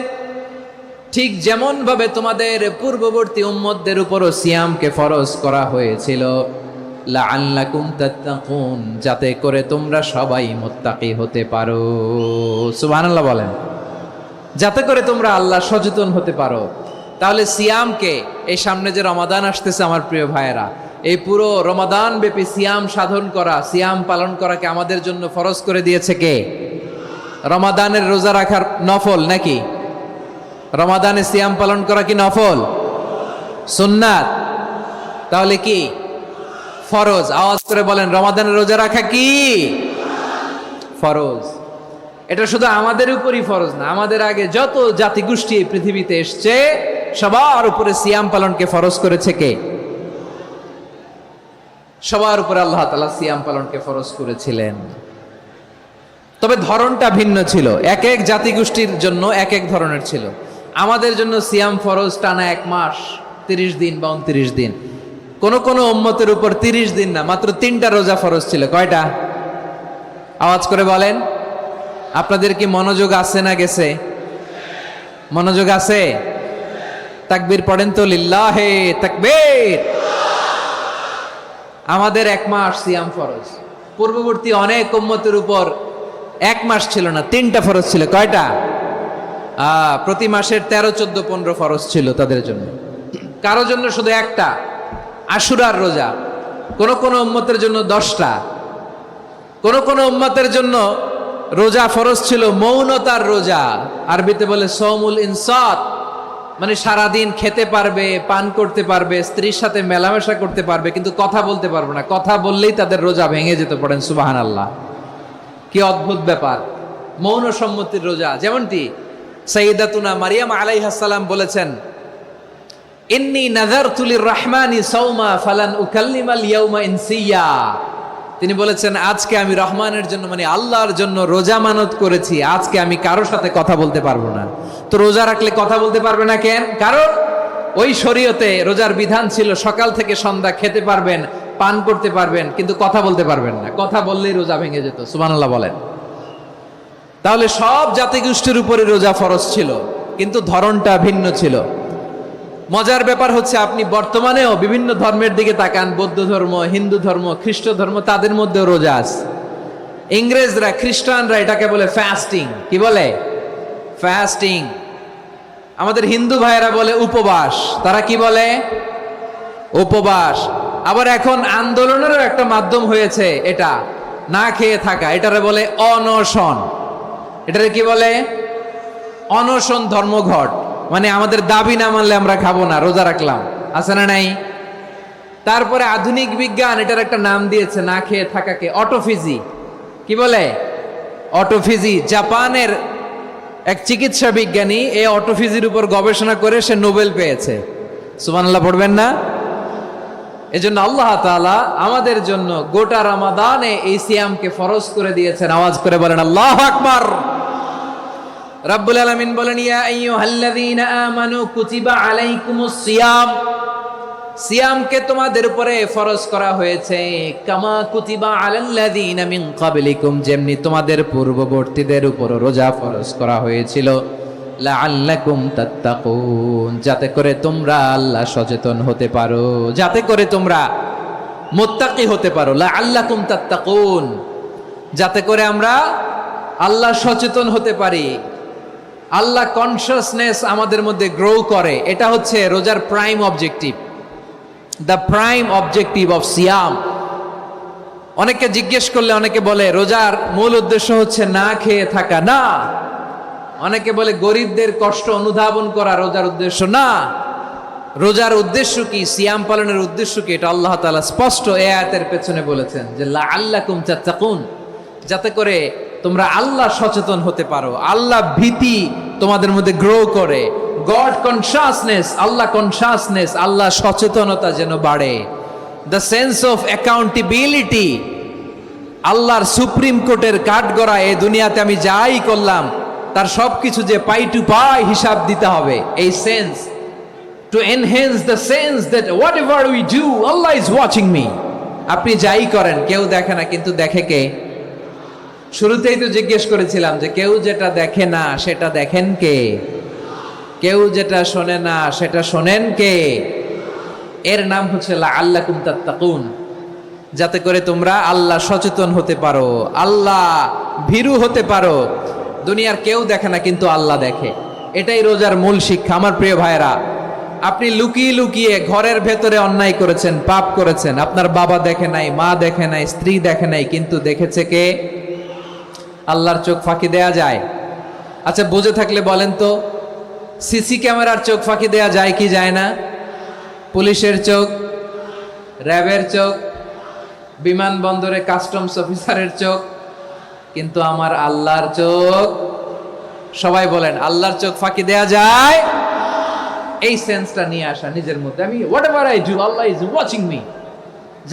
ঠিক যেমন ভাবে তোমাদের পূর্ববর্তী উম্মতদের উপরও সিয়ামকে ফরজ করা হয়েছিল, লাআল্লাকুম তাত্তাকুন, যাতে করে তোমরা সবাই মুত্তাকি হতে পারো। সুবহানাল্লাহ বলেন, যাতে করে তোমরা আল্লাহ সচেতন হতে পারো। তাহলে সিয়ামকে, এই সামনে যে রমাদান আসতেছে আমার প্রিয় ভাইয়েরা, এই পুরো রমাদান ব্যাপী সিয়াম সাধন করা, সিয়াম পালন করাকে আমাদের জন্য ফরজ করে দিয়েছে কে? রমাদানের রোজা রাখার নফল নাকি? রমাদানে সিয়াম পালন করা কি নফল? সুন্নাত? তাহলে কি ফরজ? আওয়াজ করে বলেন, রমাদানের রোজা রাখা কি ফরজ? এটা শুধু আমাদের উপরই ফরজ না, আমাদের আগে যত জাতিগোষ্ঠী এই পৃথিবীতে এসছে সবার উপরে সিয়াম পালনকে ফরজ করেছে কে? সবার উপরে আল্লাহ তাআলা সিয়াম পালনকে ফরজ করেছিলেন। তবে ধরনটা ভিন্ন ছিল, এক এক জাতিগোষ্ঠীর জন্য এক এক ধরনের ছিল। আমাদের জন্য সিয়াম ফরজ টানা 1 মাস 30 দিন বা 29 দিন। কোন কোন উম্মতের উপর 30 দিন না, মাত্র 3টা রোজা ফরজ ছিল। কয়টা? আওয়াজ করে বলেন। আপনাদের কি মনোযোগ আছে না গেছে? মনোযোগ আছে? তাকবীর পড়েন তো, লিল্লাহে তাকবীর। আমাদের 1 মাস সিয়াম ফরজ, পূর্ববর্তী অনেক উম্মতের উপর 1 মাস ছিল না, 3টা ফরজ ছিল। কয়টা? প্রতি মাসের 13, 14, 15 ফরজ ছিল তাদের জন্য। কারো জন্য শুধু একটা, আশুরার রোজা। কোন কোন উম্মতের জন্য 10টা। কোন কোন উম্মতের জন্য রোজা ফরজ ছিল মৌনতার রোজা, আরবিতে বলে সৌমুল ইনসাত, মানে সারাদিন খেতে পারবে, পান করতে পারবে, স্ত্রীর সাথে মেলামেশা করতে পারবে, কিন্তু কথা বলতে পারবে না। কথা বললেই তাদের রোজা ভেঙে যেতে। পড়েন সুবহানাল্লাহ। কি অদ্ভুত ব্যাপার! মৌন সম্মতির রোজা। যেমনটি সাইয়্যিদাতুনা মারিয়াম আলাইহিস সালাম বলেছেন, ইন্নী নাযারতু লির-রাহমানি সাওমা ফালান উকাল্লিমাল ইয়াওমা ইনসিয়া। তিনি বলেছেন, আজকে আমি রহমানের জন্য, মানে আল্লাহর জন্য রোজা মানত করেছি, আজকে আমি কারোর সাথে কথা বলতে পারবো না। তো রোজা রাখলে কথা বলতে পারবে না কেন? কারণ ওই শরীয়তে রোজার বিধান ছিল সকাল থেকে সন্ধ্যা খেতে পারবেন, পান করতে পারবেন, কিন্তু কথা বলতে পারবেন না। কথা বললেই রোজা ভেঙে যেত। সুবহানাল্লাহ বলেন। তাহলে সব জাতিগোষ্ঠীর উপরে রোজা ফরজ ছিল, কিন্তু ধরনটা ভিন্ন ছিল। মজার ব্যাপার হচ্ছে, আপনি বর্তমানেও বিভিন্ন ধর্মের দিকে তাকান, বৌদ্ধ ধর্ম, হিন্দু ধর্ম, খ্রিস্ট ধর্ম, তাদের মধ্যেও রোজা আছে। ইংরেজরা, খ্রিস্টানরা এটাকে বলে ফাস্টিং। কি বলে? ফাস্টিং। আমাদের হিন্দু ভাইয়েরা বলে উপবাস। তারা কি বলে? উপবাস। আবার এখন আন্দোলনেরও একটা মাধ্যম হয়েছে এটা, না খেয়ে থাকা। এটারে বলে অনশন। এটারে কি বলে? অনশন ধর্মঘট। মানে আমাদের দাবি না মানলে আমরা খাবো না, রোজা রাখলাম। আছে না নাই? তারপরে আধুনিক বিজ্ঞান এটার একটা নাম দিয়েছে না খেয়ে থাকাকে, অটোফিজি। কি বলে? অটোফিজি। জাপানের এক চিকিৎসা বিজ্ঞানী এই অটোফিজির উপর গবেষণা করে সে নোবেল পেয়েছে। সুবহানাল্লাহ পড়বেন না? এজন্য আল্লাহ তাআলা আমাদের জন্য গোটা রমাদানে এই সিয়ামকে ফরজ করে দিয়েছেন। আওয়াজ করে বলেন আল্লাহু আকবার। রাব্বুল আলামিন বলেন, ইয়া আইয়ুহাল্লাযীনা আমানু কুতিবা আলাইকুমুস সিয়াম। সিয়ামকে তোমাদের উপরে ফরজ করা হয়েছে, কামা কুতিবা আলাল্লাযীনা মিন ক্বাবলিকুম, যেমনি তোমাদের পূর্ববর্তীদের উপর রোজা ফরজ করা হয়েছিল, লাআল্লাকুম তাত্তাকুন, যাতে করে তোমরা আল্লাহ সচেতন হতে পারো, যাতে করে তোমরা মুত্তাকি হতে পারো। লাআল্লাকুম তাত্তাকুন, যাতে করে আমরা আল্লাহ সচেতন হতে পারি, আল্লাহ কনসিয়াসনেস আমাদের মধ্যে গ্রো করে। এটা হচ্ছে রোজার prime objective, the prime objective of সিয়াম। অনেকে জিজ্ঞেস করলে অনেকে বলে রোজার মূল উদ্দেশ্য হচ্ছে না খেয়ে থাকা। না, অনেকে বলে গরিবদের কষ্ট অনুধাবন করা রোজার উদ্দেশ্য। না, রোজার উদ্দেশ্য কি, সিয়াম পালনের উদ্দেশ্য কি, এটা আল্লাহ তাআলা স্পষ্ট এই আয়াতের পেছনে বলেছেন যে লাআল্লাকুম তাত্তাকুন, যাতে করে তোমরা আল্লাহ সচেতন হতে পারো, আল্লাহ ভীতি তোমাদের মধ্যে গ্রো করে, গড কনসিয়াসনেস, আল্লাহ কনসিয়াসনেস, আল্লাহ সচেতনতা যেন বাড়ে, দ্য সেন্স অফ অ্যাকাউন্টেবিলিটি, আল্লাহর সুপ্রিম কোর্টের কাঠগড়া এই দুনিয়াতে আমি যাই করলাম তার সবকিছু যে পাই টু পাই হিসাব দিতে হবে, এই sense, to enhance the sense that what ever we do Allah is watching me. আপনি যাই করেন কেউ দেখে না, কিন্তু দেখে কে? শুরুতেই তো জিজ্ঞেস করেছিলাম যে কেউ যেটা দেখে না সেটা দেখেন কে? কেউ যেটা শোনে না সেটা শোনেন কে? এর নাম হচ্ছে লাআল্লাকুম তাত্তাকুন, যাতে করে তোমরা আল্লাহ সচেতন হতে পারো, আল্লাহ ভীরু হতে পারো। দুনিয়ার কেউ দেখে না, কিন্তু আল্লাহ দেখে। এটাই রোজার মূল শিক্ষা। আমার প্রিয় ভাইরা, আপনি লুকিয়ে লুকিয়ে ঘরের ভেতরে অন্যায় করেছেন, পাপ করেছেন, আপনার বাবা দেখে নাই, মা দেখে নাই, স্ত্রী দেখে নাই, কিন্তু দেখেছে কে? আল্লাহর চোখ ফাঁকি দেয়া যায়? আচ্ছা, বুঝে থাকলে বলেন তো, সিসি ক্যামেরার চোখ ফাঁকি দেয়া যায় কি যায় না? পুলিশের চোখ, র্যাবের চোখ, বিমানবন্দরে কাস্টমস অফিসারের চোখ, কিন্তু আমার আল্লাহর চোখ? সবাই বলেন, আল্লাহর চোখ ফাঁকি দেয়া যায়? এই সেন্সটা নিয়ে আসা নিজের মধ্যে, আমি what ever I do Allah is watching me,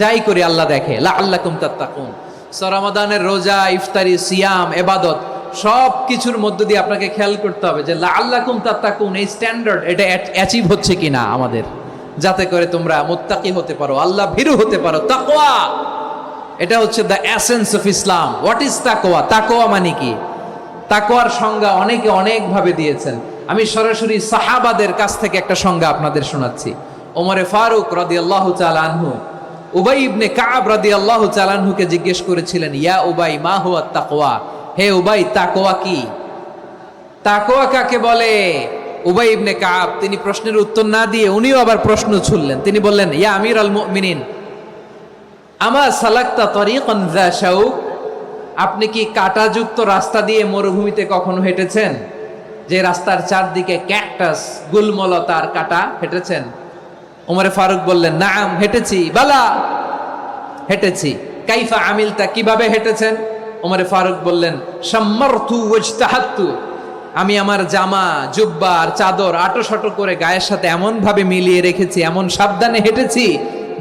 যাই করি আল্লাহ দেখে। লাআল্লাকুম তাত্তাকুন। রমাদানের রোজা, ইফতারি, সিয়াম, ইবাদত সব কিছুর মধ্য দিয়ে আপনাকে খেয়াল করতে হবে যে লাআল্লাকুম তাত্তাকুন এই স্ট্যান্ডার্ড এটা অ্যাচিভ হচ্ছে কিনা আমাদের, যাতে করে তোমরা মুত্তাকি হতে পারো, আল্লাহ ভীরু হতে পারো। তাকওয়া, এটা হচ্ছে the essence of Islam. What is তাকওয়া? তাকওয়া মানে কি? তাকওয়ার সংজ্ঞা অনেকে অনেক ভাবে দিয়েছেন। আমি সরাসরি সাহাবাদের কাছ থেকে একটা সংজ্ঞা আপনাদের শোনাচ্ছি। ওমরে ফারুক রাদিয়াল্লাহু তাআলা আনহু উবাই ইবনে কাব রাদিয়াল্লাহু তাআলা আনহুকে জিজ্ঞেস করেছিলেন, ইয়া উবাই মা হুয়া তাকওয়া, হে উবাই তাকওয়া কি? তাকওয়া কাকে বলে? উবাই ইবনে কাব তিনি প্রশ্নের উত্তর না দিয়ে উনিও আবার প্রশ্ন ছুড়লেন। তিনি বললেন, ইয়া আমিরাল মুমিনিন আমা সালাকতা তরিকান যা শাউক, আপনি কি কাঁটাযুক্ত রাস্তা দিয়ে মরুভূমিতে কখনো হেঁটেছেন? যে রাস্তার চারদিকে ক্যাকটাস, গুলমলতার কাঁটা, হেঁটেছেন? ওমরে ফারুক বললেন, নাম হেঁটেছি। বালা, হেঁটেছি। কাইফা আমিলতা, কিভাবে হেঁটেছেন? ওমরে ফারুক বললেন, শাম্মারতু ওয়াজতাহাতু, আমি আমার জামা, জুব্বা আর চাদর আটোসাটো করে গায়ের সাথে এমন ভাবে মিলিয়ে রেখেছি, এমন সাবধানে হেঁটেছি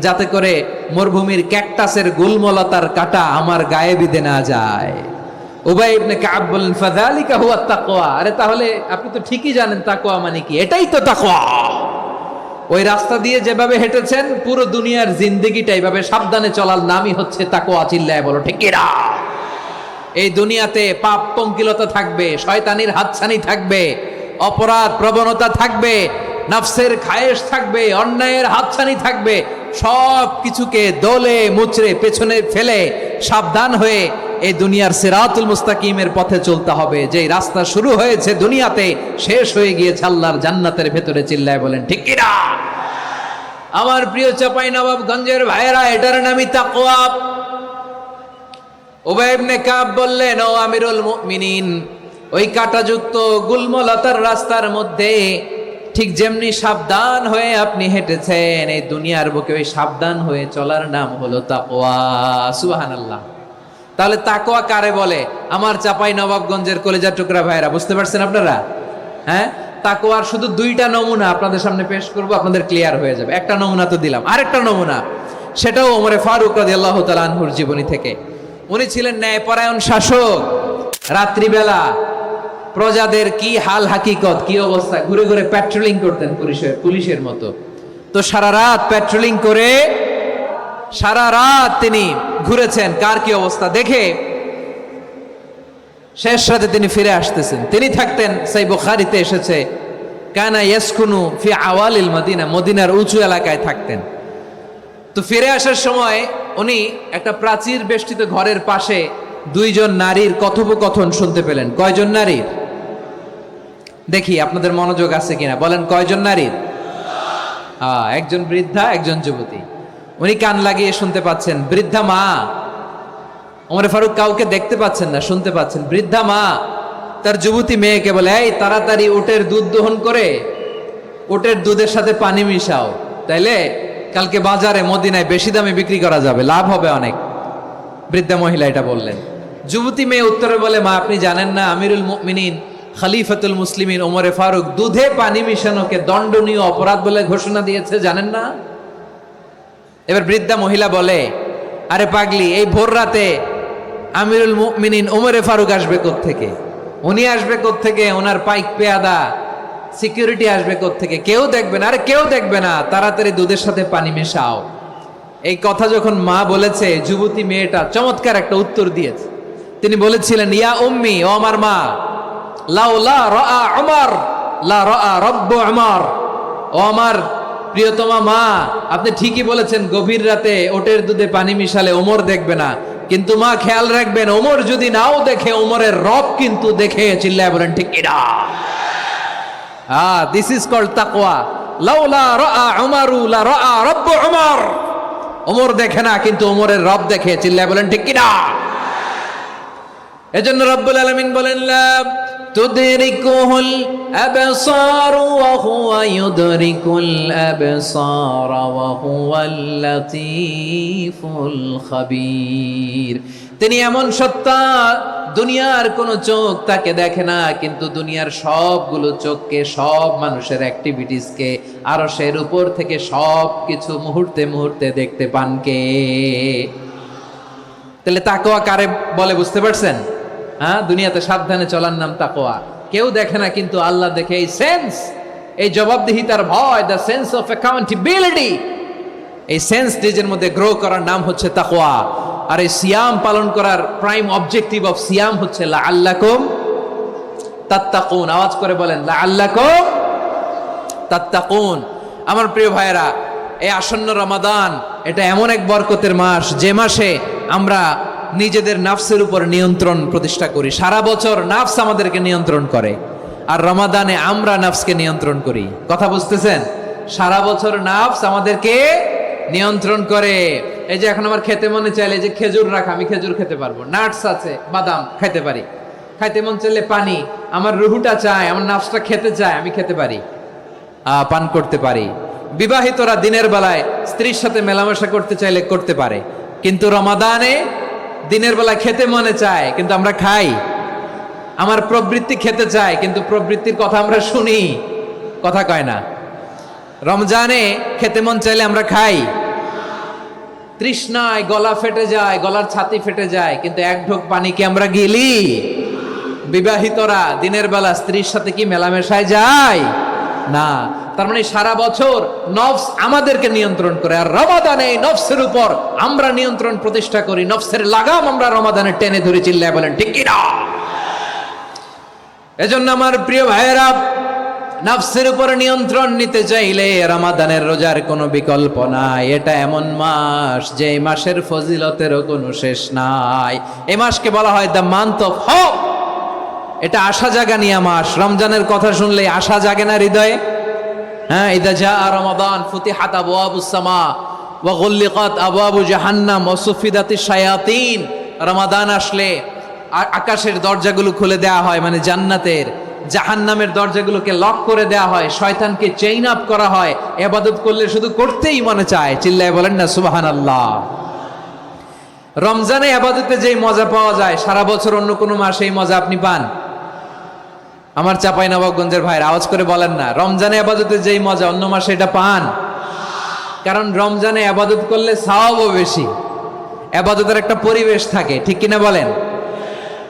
যাতে করে মরুভূমির ক্যাকটাসের গুলমলতার কাঁটা আমার গায়ে বিঁধে না যায়। উবাই ইবনে কাব বললেন, ফাযালিকা হুয়া তাকওয়া, আরে তাহলে আপনি তো ঠিকই জানেন তাকওয়া মানে কি, এটাই তো তাকওয়া। ওই রাস্তা দিয়ে যেভাবে হেঁটেছেন পুরো দুনিয়ার জিন্দেগিটা এইভাবে সাবধানে চলার নামই হচ্ছে তাকওয়া। চিল্লায় বলো ঠিক কিনা? এই দুনিয়াতে পাপ পঙ্কিলতা থাকবে, শয়তানির হাতছানি থাকবে, অপরাধ প্রবণতা থাকবে, নফসের খায়েশ থাকবে, অন্যায়ের হাতছানি থাকবে। সব কিছুকে দলে মুচড়ে পেছনে ফেলে সাবধান হয়ে এই দুনিয়ার সিরাতুল মুস্তাকিমের পথে চলতে হবে। যেই রাস্তা শুরু হয়েছে দুনিয়াতে, শেষ হয়ে গিয়েছে আল্লাহর জান্নাতের ভেতরে। চিল্লায় বলেন ঠিক কিনা? আমার প্রিয় চাঁপাইনবাবগঞ্জের ভাইয়েরা, এটার নামই তাকওয়া। উবাই ইবনে কাব বললেন, ও আমিরুল মুমিনিন, ওই কাঁটাযুক্ত গুলমলতার রাস্তার মধ্যে ঠিক যেমনি সাবধান হয়ে আপনি হেঁটেছেন, এই দুনিয়ার বুকে ওই সাবধান হয়ে চলার নাম হলো তাকওয়া। সুবহানাল্লাহ। তাহলে তাকওয়া কারে বলে? আমার চাঁপাইনবাবগঞ্জের কলেজার টুকরা ভাইয়েরা, বুঝতে পারছেন আপনারা? হ্যাঁ, তাকওয়ার শুধু দুইটা নমুনা আপনাদের সামনে পেশ করব, আপনাদের ক্লিয়ার হয়ে যাবে। একটা নমুনা তো দিলাম, আরেকটা নমুনা, সেটাও ওমরে ফারুক রাদিয়াল্লাহু তাআলা আনহুর জীবনী থেকে। উনি ছিলেন ন্যায়পরায়ণ শাসক। রাত্রিবেলা প্রজাদের কি হাল হাকিকত, কি অবস্থা, ঘুরে ঘুরে প্যাট্রোলিং করতেন পুলিশের মতো। তো সারা রাত প্যাট্রোলিং করে সারা রাত তিনি ঘুরেছেন কার কি অবস্থা দেখে। শেষ রাতে তিনি ফিরে আসতেছেন। তিনি থাকতেন, সেই বুখারীতে এসেছে, কানা ইয়াসকুনু ফি আওয়ালিল মদিনা, মদিনার উঁচু এলাকায় থাকতেন। তো ফিরে আসার সময় উনি একটা প্রাচীর বেষ্টিত ঘরের পাশে দুইজন নারীর কথোপকথন শুনতে পেলেন। কয়জন নারীর? দেখি আপনাদের মনোযোগ আছে কিনা, বলেন কয়জন নারীর? একজন বৃদ্ধা, একজন যুবতী। উনি কান লাগিয়ে শুনতে পাচ্ছেন। বৃদ্ধা মা, ওমর ফারুক কাউকে দেখতে পাচ্ছেন না, শুনতে পাচ্ছেন। বৃদ্ধা মা তার যুবতী মেয়েকে বলে, এই তাড়াতাড়ি উটের দুধ দহন করে উটের দুধের সাথে পানি মিশাও, তাইলে কালকে বাজারে মদিনায় বেশি দামে বিক্রি করা যাবে, লাভ হবে অনেক। বৃদ্ধা মহিলা এটা বললেন। যুবতী মেয়ে উত্তরে বলে, মা আপনি জানেন না আমিরুল মুমিনিন খলিফাতুল মুসলিমিন ওমরে ফারুক দুধে পানি মিশানোকে দণ্ডনীয় অপরাধ বলে ঘোষণা দিয়েছে, জানেন না? এবার বৃদ্ধা মহিলা বলে, আরে পাগলি, এই ভোর রাতে আমিরুল মুমিনিন ওমরে ফারুক আসবে কোত্থেকে? উনি আসবে কোত্থেকে? ওনার পাইক পেয়াদা সিকিউরিটি আসবে কোত্থেকে? কেউ দেখবে না। আরে কেউ দেখবে না, তাড়াতাড়ি দুধের সাথে পানি মেশাও। এই কথা যখন মা বলেছে, যুবতী মেয়েটা চমৎকার একটা উত্তর দিয়েছে। তিনি বলেছিলেন, ইয়া উম্মি, ও আমার মা, লাউলা রাআ উমর লা রাআ রব্বু উমর। ও আমার প্রিয়তমা মা, আপনি ঠিকই বলেছেন, গভীর রাতে ওটের দুধে পানি মিশালে ওমর দেখবে না, কিন্তু মা খেয়াল রাখবেন, ওমর যদি নাও দেখে, ওমরের রব কিন্তু দেখে। চিল্লায় বলেন ঠিক কিনা? দিস ইজ কল্ড তাকওয়া। লাউলা রাআ উমরু লা রাআ রব্বু উমর। ওমর দেখে না, কিন্তু ওমরের রব দেখে। চিল্লায় বলেন ঠিক কিনা? এজন্য রব্বুল আলামিন বলেন, লা তুদরিকুহুল আবসার ওয়া হুয়া ইউদরিকুল আবসার ওয়া হুয়াল লাতীফুল খাবীর। তিনি এমন সত্তা, দুনিয়ার কোনো চোখ তাকে দেখে না, কিন্তু দুনিয়ার সবগুলো চোখকে, সব মানুষের অ্যাক্টিভিটিসকে আরশের উপর থেকে সব কিছু মুহূর্তে মুহূর্তে দেখতে পান কে? তাহলে তাকওয়া কারে বলে বুঝতে পারছেন? দুনিয়াতে সাবধানে চলার নাম তাকওয়া। কেউ দেখে না, কিন্তু আল্লাহ দেখে। এই সেন্স, এই জবাবদিহিতার ভয়, দ্য সেন্স অফ অ্যাকাউন্টেবিলিটি, এই সেন্স নিজের মধ্যে গ্রো করার নাম হচ্ছে তাকওয়া। আর এই সিয়াম পালন করার প্রাইম অবজেক্টিভ অফ সিয়াম হচ্ছে লাআল্লাকুম তাত্তাকুন। আওয়াজ করে বলেন, লাআল্লাকুম তাত্তাকুন। আমার প্রিয় ভাইয়েরা, এই আসন্ন রমাদান, এটা এমন এক বরকতের মাস, যে মাসে আমরা নিজেদের নাফসের উপর নিয়ন্ত্রণ প্রতিষ্ঠা করি। সারা বছর নাফস আমাদেরকে নিয়ন্ত্রণ করে, আর রমাদানে আমরা নাফসকে নিয়ন্ত্রণ করি। কথা বুঝতেছেন? সারা বছর নাফস আমাদেরকে নিয়ন্ত্রণ করে। এই যে এখন আমার খেতে মনে চাইলে, যে খেজুর রাখা, আমি খেজুর খেতে পারবো, নাটস আছে, বাদাম খাইতে পারি। খাইতে মন চাইলে পানি, আমার রুহুটা চায়, আমার নাফসটা খেতে চায়, আমি খেতে পারি, পান করতে পারি। বিবাহিতরা দিনের বেলায় স্ত্রীর সাথে মেলামেশা করতে চাইলে করতে পারে, কিন্তু রমাদানে দিনের বেলা খেতে মনে চায়, কিন্তু আমরা খাই। আমার প্রবৃত্তি খেতে চায়, কিন্তু প্রবৃত্তির কথা আমরা শুনি, কথা কয় না। রমজানে খেতে মন চাইলে আমরা খাই, তৃষ্ণায় গলা ফেটে যায়, গলার ছাতি ফেটে যায়, কিন্তু এক ঢোক পানি কি আমরা গিলি? বিবাহিতরা দিনের বেলা স্ত্রীর সাথে কি মেলামেশায় যায়? না। তার মানে সারা বছর নফস আমাদেরকে নিয়ন্ত্রণ করে, আর রমাদানে নফসের উপর আমরা নিয়ন্ত্রণ প্রতিষ্ঠা করি। নফসের লাগাম আমরা রমাদানে টেনে ধরে। চিল্লায় বলেন ঠিক কিনা? এজন্য আমার প্রিয় ভাইয়েরা, নফসের উপর নিয়ন্ত্রণ নিতে চাইলে রমাদানের রোজার কোনো বিকল্প নাই। এটা এমন মাস, যে মাসের ফজিলতেরও কোনো শেষ নাই। এই মাসকে বলা হয় দ্য মান্থ অফ হোপ। এটা আশা জাগানিয়া মাস। রমজানের কথা শুনলে আশা জাগে না হৃদয়ে? ইদা জাআ রমাদান ফুতিহাত আবওয়াবুস সামা ওয়া গুল্লিকাত আবওয়াবু জাহান্নাম ওয়া সুফিদাতিশ শায়াতিন। রমাদান আসলে আকাশের দরজাগুলো খুলে দেওয়া হয়, মানে জান্নাতের। জাহান্নামের দরজাগুলোকে লক করে দেওয়া হয়, শয়তানকে চেইন আপ করা হয়। ইবাদত করলে শুধু করতেই মনে চায়। চিল্লায় বলেন না সুবহানাল্লাহ। রমজানে ইবাদতে যেই মজা পাওয়া যায়, সারা বছর অন্য কোনো মাসে এই মজা আপনি পান? আমার চাঁপাইনবাবগঞ্জের ভাইরা আওয়াজ করে বলেন না, রমজানে ইবাদতে যেই মজা অন্য মাসে এটা পান? কারণ রমজানে ইবাদত করলে সওয়াবও বেশি, ইবাদতের একটা পরিবেশ থাকে, ঠিক কিনা বলেন?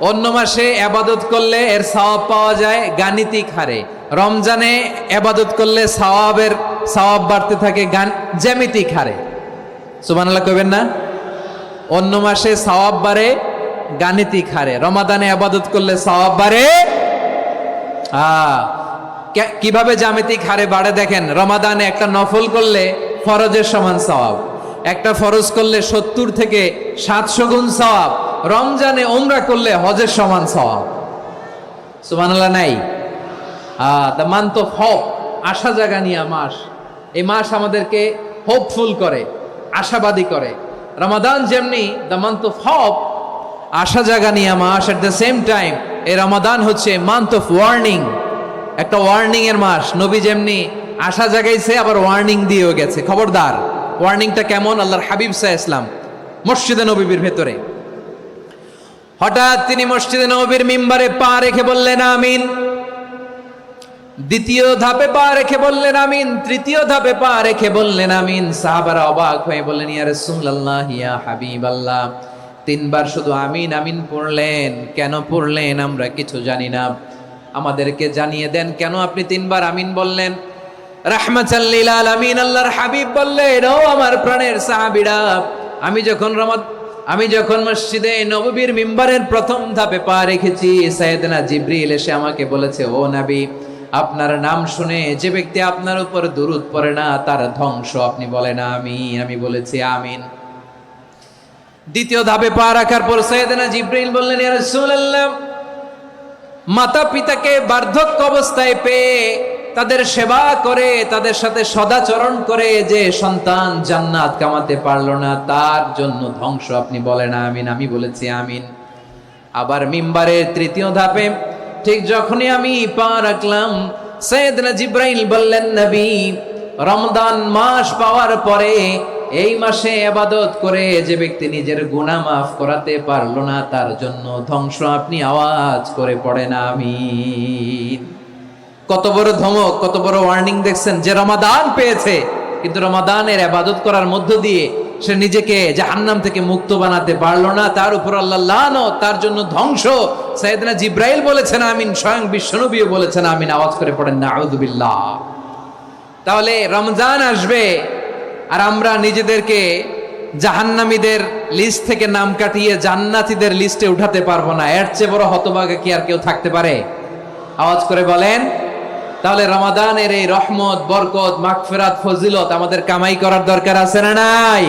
অন্য মাসে ইবাদত করলে এর সওয়াব পাওয়া যায় গাণিতিক হারে, রমজানে ইবাদত করলে সওয়াব বাড়তে থাকে জ্যামিতিক হারে। সুবহানাল্লাহ কইবেন না? অন্য মাসে সওয়াব বাড়ে গাণিতিক হারে। রমাদানে আবাদত করলে সওয়াব বাড়ে। কিভাবে জ্যামিতিক হারে বাড়ে দেখেন, রমাদানে একটা নফল করলে ফরজের সমান সওয়াব, একটা ফরজ করলে 70 থেকে 700 গুণ সওয়াব, রমজানে উমরা করলে হজের সমান সওয়াব। সুবহানাল্লাহ নাই? দ্য মান্থ অফ হোপ, আশা জাগানিয়া মাস। এই মাস আমাদেরকে হোপফুল করে, আশাবাদী করে। রমাদান যেমনি দ্য মান্থ অফ হোপ, আশা জাগানিয়া মাস, এট দ্য সেম টাইম এই রমাদান হচ্ছে মান্থ অফ ওয়ার্নিং, একটা ওয়ার্নিং এর মাস। নবী যেমনি আশা জাগাইছে, আবার ওয়ার্নিং দিয়েও গেছে, খবরদার। ওয়ার্নিংটা কেমন? আল্লাহর হাবিব সাল্লাল্লাহু আলাইহি ওয়াসাল্লাম মসজিদে নববীর ভেতরে, হঠাৎ তিনি মসজিদে নববীর মিম্বারে পা রেখে বললেন আমিন। দ্বিতীয় ধাপে পা রেখে বললেন আমিন, তৃতীয় ধাপে পা রেখে বললেন আমিন। সাহাবারা অবাক হয়ে বললেন, ইয়া রাসূলুল্লাহ, ইয়া হাবিবাল্লাহ, 3 বার শুধু আমিন আমিন পড়লেন, কেন পড়লেন আমরা কিছু জানি না, আমাদেরকে জানিয়ে দেন কেন আপনি 3 বার আমিন বললেন। রাহমাতাল লিল আলামিন আল্লাহর হাবিব বললেন, ও আমার প্রাণের সাহাবীরা, আমি যখন মসজিদে নববীর মিম্বারের প্রথম ধাপে পা রেখেছি, সাইয়েদনা জিবরিল এসে আমাকে বলেছে, ও নবী, আপনার নাম শুনে যে ব্যক্তি আপনার উপর দুরূদ পড়ে না তার ধ্বংস। আপনি বলেন আমিন। আমি বলেছি আমিন। দ্বিতীয় ধাপে পা রাখার পর সাইয়েদনা জিবরিল বললেন, ইয়া রাসূলুল্লাহ, মাতা পিতাকে বার্ধক্য অবস্থায় পেয়ে তাদের সেবা করে, তাদের সাথে সদাচরণ করে যে সন্তান জান্নাত কামাতে পারলো না, তার জন্য ধ্বংস। আপনি বলেন আমিন। আমি বলেছি আমিন। আবার মিম্বারের তৃতীয় ধাপে ঠিক যখনই আমি পা রাখলাম, সাইয়েদনা জিবরাইল বললেন, নবী, রমজান মাস পাওয়ার পরে এই মাসে ইবাদত করে যে ব্যক্তি নিজের গুনাহ মাফ করাতে পারলো না, তার জন্য ধ্বংস। আপনি আওয়াজ করে পড়েন আমিন। কত বড় ধমক, কত বড় ওয়ার্নিং দেখছেন। যে রমাদান পেয়েছে, কিন্তু রমাদানের ইবাদত করার মধ্য দিয়ে সে নিজেকে জাহান্নাম থেকে মুক্ত বানাতে পারলো না, তার উপর আল্লাহ লানত, তার জন্য ধ্বংস। সাইয়েদনা জিবরাইল বলেছেন আমিন, স্বয়ং বিশ্বনবীও বলেছেন আমিন। আওয়াজ করে পড়েন নাউযুবিল্লাহ। তাহলে রমজান আসবে আর আমরা নিজেদেরকে জাহান্নামীদের লিস্ট থেকে নাম কাটিয়ে জান্নাতীদের লিস্টে উঠাতে পারবো না। এর চেয়ে বড় হতভাগা কি আর কেউ থাকতে পারে? আওয়াজ করে বলেন। তাহলে রমাদানের এই রহমত, বরকত, মাগফিরাত, ফজিলত আমাদের কামাই করার দরকার আছে না নাই?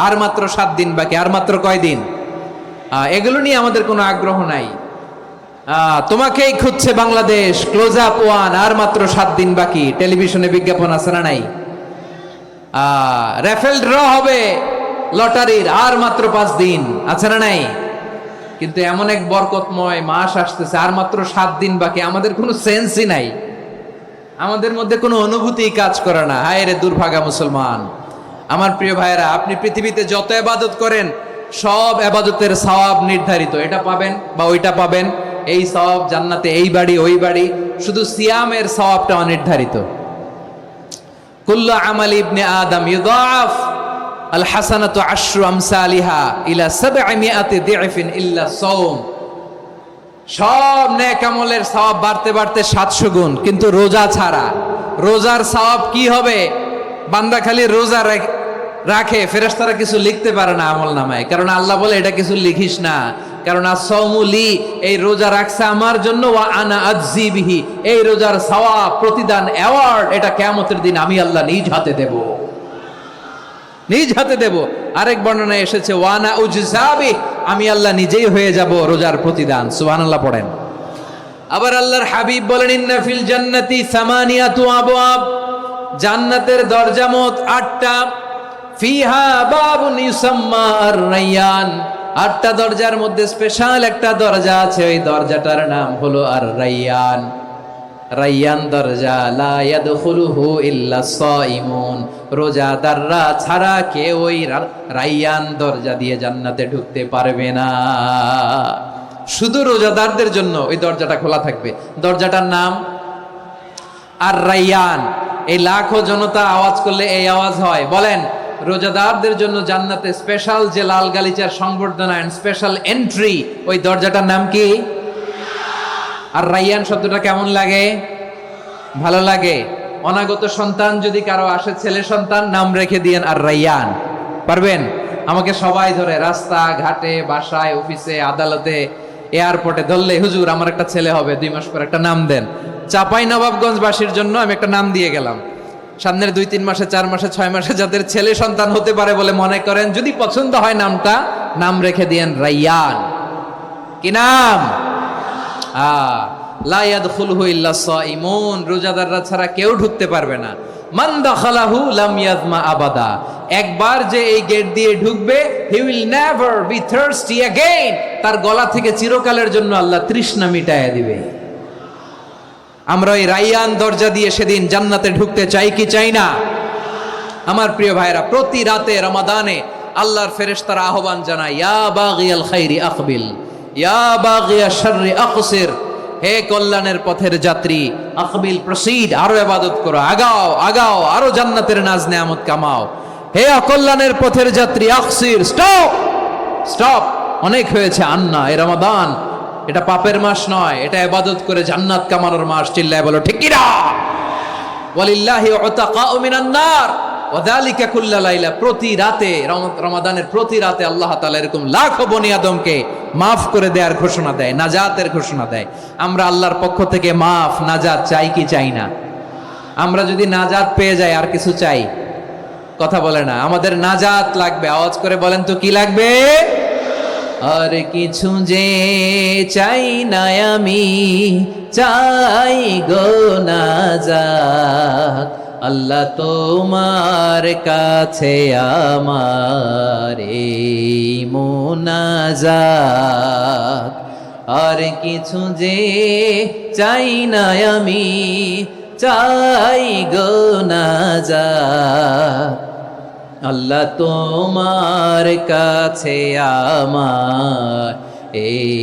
আর মাত্র 7 দিন বাকি। আর মাত্র কয় দিন? এগুলো নিয়ে আমাদের কোনো আগ্রহ নাই। তোমাকেই খুঁজছে বাংলাদেশ, ক্লোজ আপ ওয়ান, আর মাত্র 7 দিন বাকি। টেলিভিশনে বিজ্ঞাপন আছে না নাই? রেফেল ড্র হবে লটারির, আর মাত্র 5 দিন, আছে না নাই? কিন্তু এমন এক বরকতময় মাস আসতেছে, আর মাত্র 7 দিন বাকি। আমাদের কোনো সেন্সই নাই, আমাদের মধ্যে কোনো অনুভূতি কাজ করে না। হায় রে দুর্ভাগা মুসলমান। আমার প্রিয় ভাইয়েরা, আপনি পৃথিবীতে যত ইবাদত করেন, সব ইবাদতের সওয়াব নির্ধারিত। এটা পাবেন বা ওইটা পাবেন, এই সওয়াব জান্নাতে, এই বাড়ি ওই বাড়ি। শুধু সিয়ামের সওয়াবটা অনির্ধারিত। কুল্লু আমালি ইবনে আদম ইউদাফ আল হাসানাতু আশরু আমসালিহা ইলা 700 দি'ফিন ইল্লা সাওম। সব নেক আমলের সওয়াব বাড়তে বাড়তে 700 গুণ, কিন্তু রোজা ছাড়া। রোজার সওয়াব কি হবে? বান্দা খালি রোজা রাখে, ফেরেশতারা কিছু লিখতে পারে না আমল নামায়, কারণ আল্লাহ বলে এটা কিছু লিখিস না, কারণ as-সাওমু লি, এই রোজা রাখছে আমার জন্য, ওয়া আনা আজজি বিহি, এই রোজার সওয়াব, প্রতিদান, অ্যাওয়ার্ড, এটা কিয়ামতের দিন আমি আল্লাহ নিজ হাতে দেব, নিজ হাতে দেব। আরেক বর্ণনায় এসেছে ওয়া আনা উজজা বিহি, আমি আল্লাহ নিজেই হয়ে যাব রোজার প্রতিদান। সুবহানাল্লাহ পড়েন। আবার আল্লাহর হাবিব বলেন, ইন্না ফিল জান্নাতি সামানিয়াতু আবওয়াব, জান্নাতের দরজা মোট 8টা। ফিহা বাবুন ইউসাম্মা আর-রায়্যান, 8টা দরজার মধ্যে স্পেশাল একটা দরজা আছে, ওই দরজাটার নাম হলো আর-রায়্যান। রায়্যান দরজা, লা ইয়াদখুলুহু ইল্লা সাইমুন, রোজাদাররা ছাড়া কেউ ওই রায়্যান দরজা দিয়ে জান্নাতে ঢুকতে পারবে না। শুধু রোজাদারদের জন্য ওই দরজাটা খোলা থাকবে। দরজাটার নাম আর-রায়্যান। এই লাখো জনতা আওয়াজ করলে এই আওয়াজ হয়। বলেন, রোজাদারদের জন্য জান্নাতে স্পেশাল যে লাল গালিচার সংবর্ধনা এন্ড স্পেশাল এন্ট্রি, ওই দরজাটার নাম কি? আর রায়্যান শব্দটা কেমন লাগে? ভালো লাগে। অনাগত সন্তান যদি কারো আসে, ছেলে সন্তান, নাম রেখে দিয়েন আর রায়্যান। পারবেন? আমাকে সবাই ধরে, রাস্তা ঘাটে, বাসায়, অফিসে, আদালতে, এয়ারপোর্টে ধরলে, হুজুর আমার একটা ছেলে হবে 2 মাস পর, একটা নাম দেন। চাপাই নবাবগঞ্জবাসীর জন্য আমি একটা নাম দিয়ে গেলাম। সামনের 2-3 মাসে, 4 মাসে, 6 মাসে যাদের ছেলে সন্তান হতে পারে বলে মনে করেন, যদি পছন্দ হয় নামটা, নাম রেখে দিয়েন রাইয়ান। কি নাম? লা ইয়াদখুলহু ইল্লা সাইমুন, রোজাদাররা ছাড়া কেউ ঢুকতে পারবে না। মান দাখালাহু লাম ইয়াজমা আবাদা, একবার যে এই গেট দিয়ে ঢুকবে, he will never be thirsty again, তার গলা থেকে চিরকালের জন্য আল্লাহ তৃষ্ণা মিটায়া দিবে। আমরা এই রাইয়ান দরজা দিয়ে সেদিন জান্নাতে ঢুকতে চাই কি চাই না? আমার প্রিয় ভাইরা, প্রতি রাতে রমাদানে আল্লাহর ফেরেশতারা আহ্বান জানায়, ইয়া বাগিয়াল খাইরি আকবিল, ইয়া বাগিয়াশ শাররি আকসির, হে কল্যাণের পথের যাত্রী, আকবিল প্রসিড, আরো ইবাদত করো, আগাও আগাও, আরো জান্নাতের নাজ নেয়ামত কামাও। হে অকল্যাণের পথের যাত্রী, আকসির, স্টপ স্টপ, অনেক হয়েছে, আন্না, এ রমাদান এটা পাপের মাস নয়, এটা ইবাদত করে জান্নাত কামানোর মাস। চিল্লায় বলো ঠিক কি না? ওয়ালিল্লাহি উতাকাউ মিনান নার ওয়াযালিকা কুল্লা লাইলা, প্রতি রাতে, রমাদানের প্রতি রাতে আল্লাহ তাআলা এরকম লাখো বনি আদমকে মাফ করে দেওয়ার ঘোষণা দেয়, নাজাতের ঘোষণা দেয়। আমরা আল্লাহর পক্ষ থেকে মাফ, নাজাত চাই কি চাই না? আমরা যদি নাজাত পেয়ে যাই আর কিছু চাই? কথা বলে না, আমাদের নাজাত লাগবে। আওয়াজ করে বলেন তো কি লাগবে? আর কিছু যে চাই না আমি, চাই গো নাজাত, আল্লাহ তোমার কাছে আমার এই মুনাজাত। আর কিছু যে চাই না আমি, চাই গো নাজাত, আল্লাহ তোমার কাছে আমার এই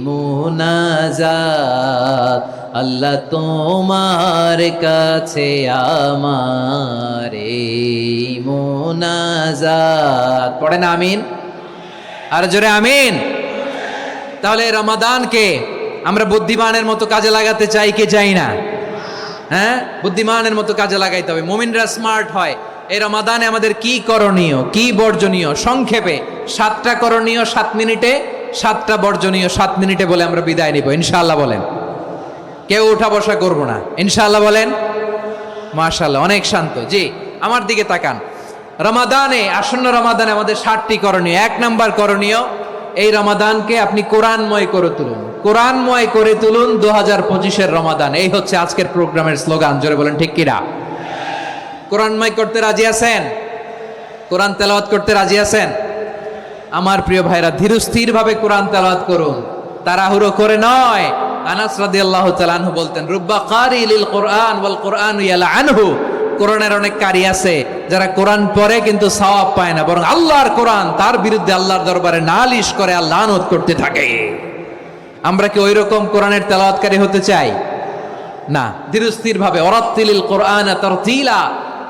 মুনাজাত, আল্লাহ তোমার কাছে আমার এই মুনাজাত। পড়েন আমিন, আর জোরে আমিন। তাহলে রমাদানকে আমরা বুদ্ধিমানের মতো কাজে লাগাতে চাই কি চাই না? হ্যাঁ, বুদ্ধিমানের মতো কাজে লাগাইতে হবে। মুমিনরা স্মার্ট হয়। এই রমাদানে আমাদের কি করণীয়, কি বর্জনীয়, সংক্ষেপে 7টা করণীয় 7 মিনিটে, 7টা বর্জনীয় 7 মিনিটে বলে আমরা বিদায় নিব ইনশাআল্লাহ। বলেন, কেউ উঠা বসা করব না ইনশাআল্লাহ। বলেন মাশাআল্লাহ, অনেক শান্ত। জি, আমার দিকে তাকান। রমাদানে, আসন্ন রমাদানে আমাদের 7টি করণীয়। 1 নাম্বার করণীয়, এই রমাদানকে আপনি কোরআনময় করে তুলুন। কোরআনময় করে তুলুন 2025-এর রমাদান। এই হচ্ছে আজকের প্রোগ্রামের স্লোগান। জোরে বলেন ঠিক কিনা? কোরআনময় করতে রাজি আছেন? কোরআন তেলাওয়াত করতে রাজি আছেন? আমার প্রিয় ভাইরা, ধীরস্থির ভাবে কোরআন তেলাওয়াত করুন, তাড়াহুড়ো করে নয়। আনাস রাদিয়াল্লাহু তাআলা আনহু বলতেন, রুব্বা কারি লিল কোরআন ওয়াল কোরআনু ইয়ালআনহু, কোরআনের অনেক কারি আছে যারা কোরআন পড়ে কিন্তু সওয়াব পায় না, বরং আল্লাহর কোরআন তার বিরুদ্ধে আল্লাহর দরবারে নালিশ করে আর লানত করতে থাকে। আমরা কি ওইরকম কোরআনের তেলাওয়াতকারী হতে চাই? না। ধীরস্থির ভাবে, ওয়ারাত্তিলিল কোরআনা তারতিলা,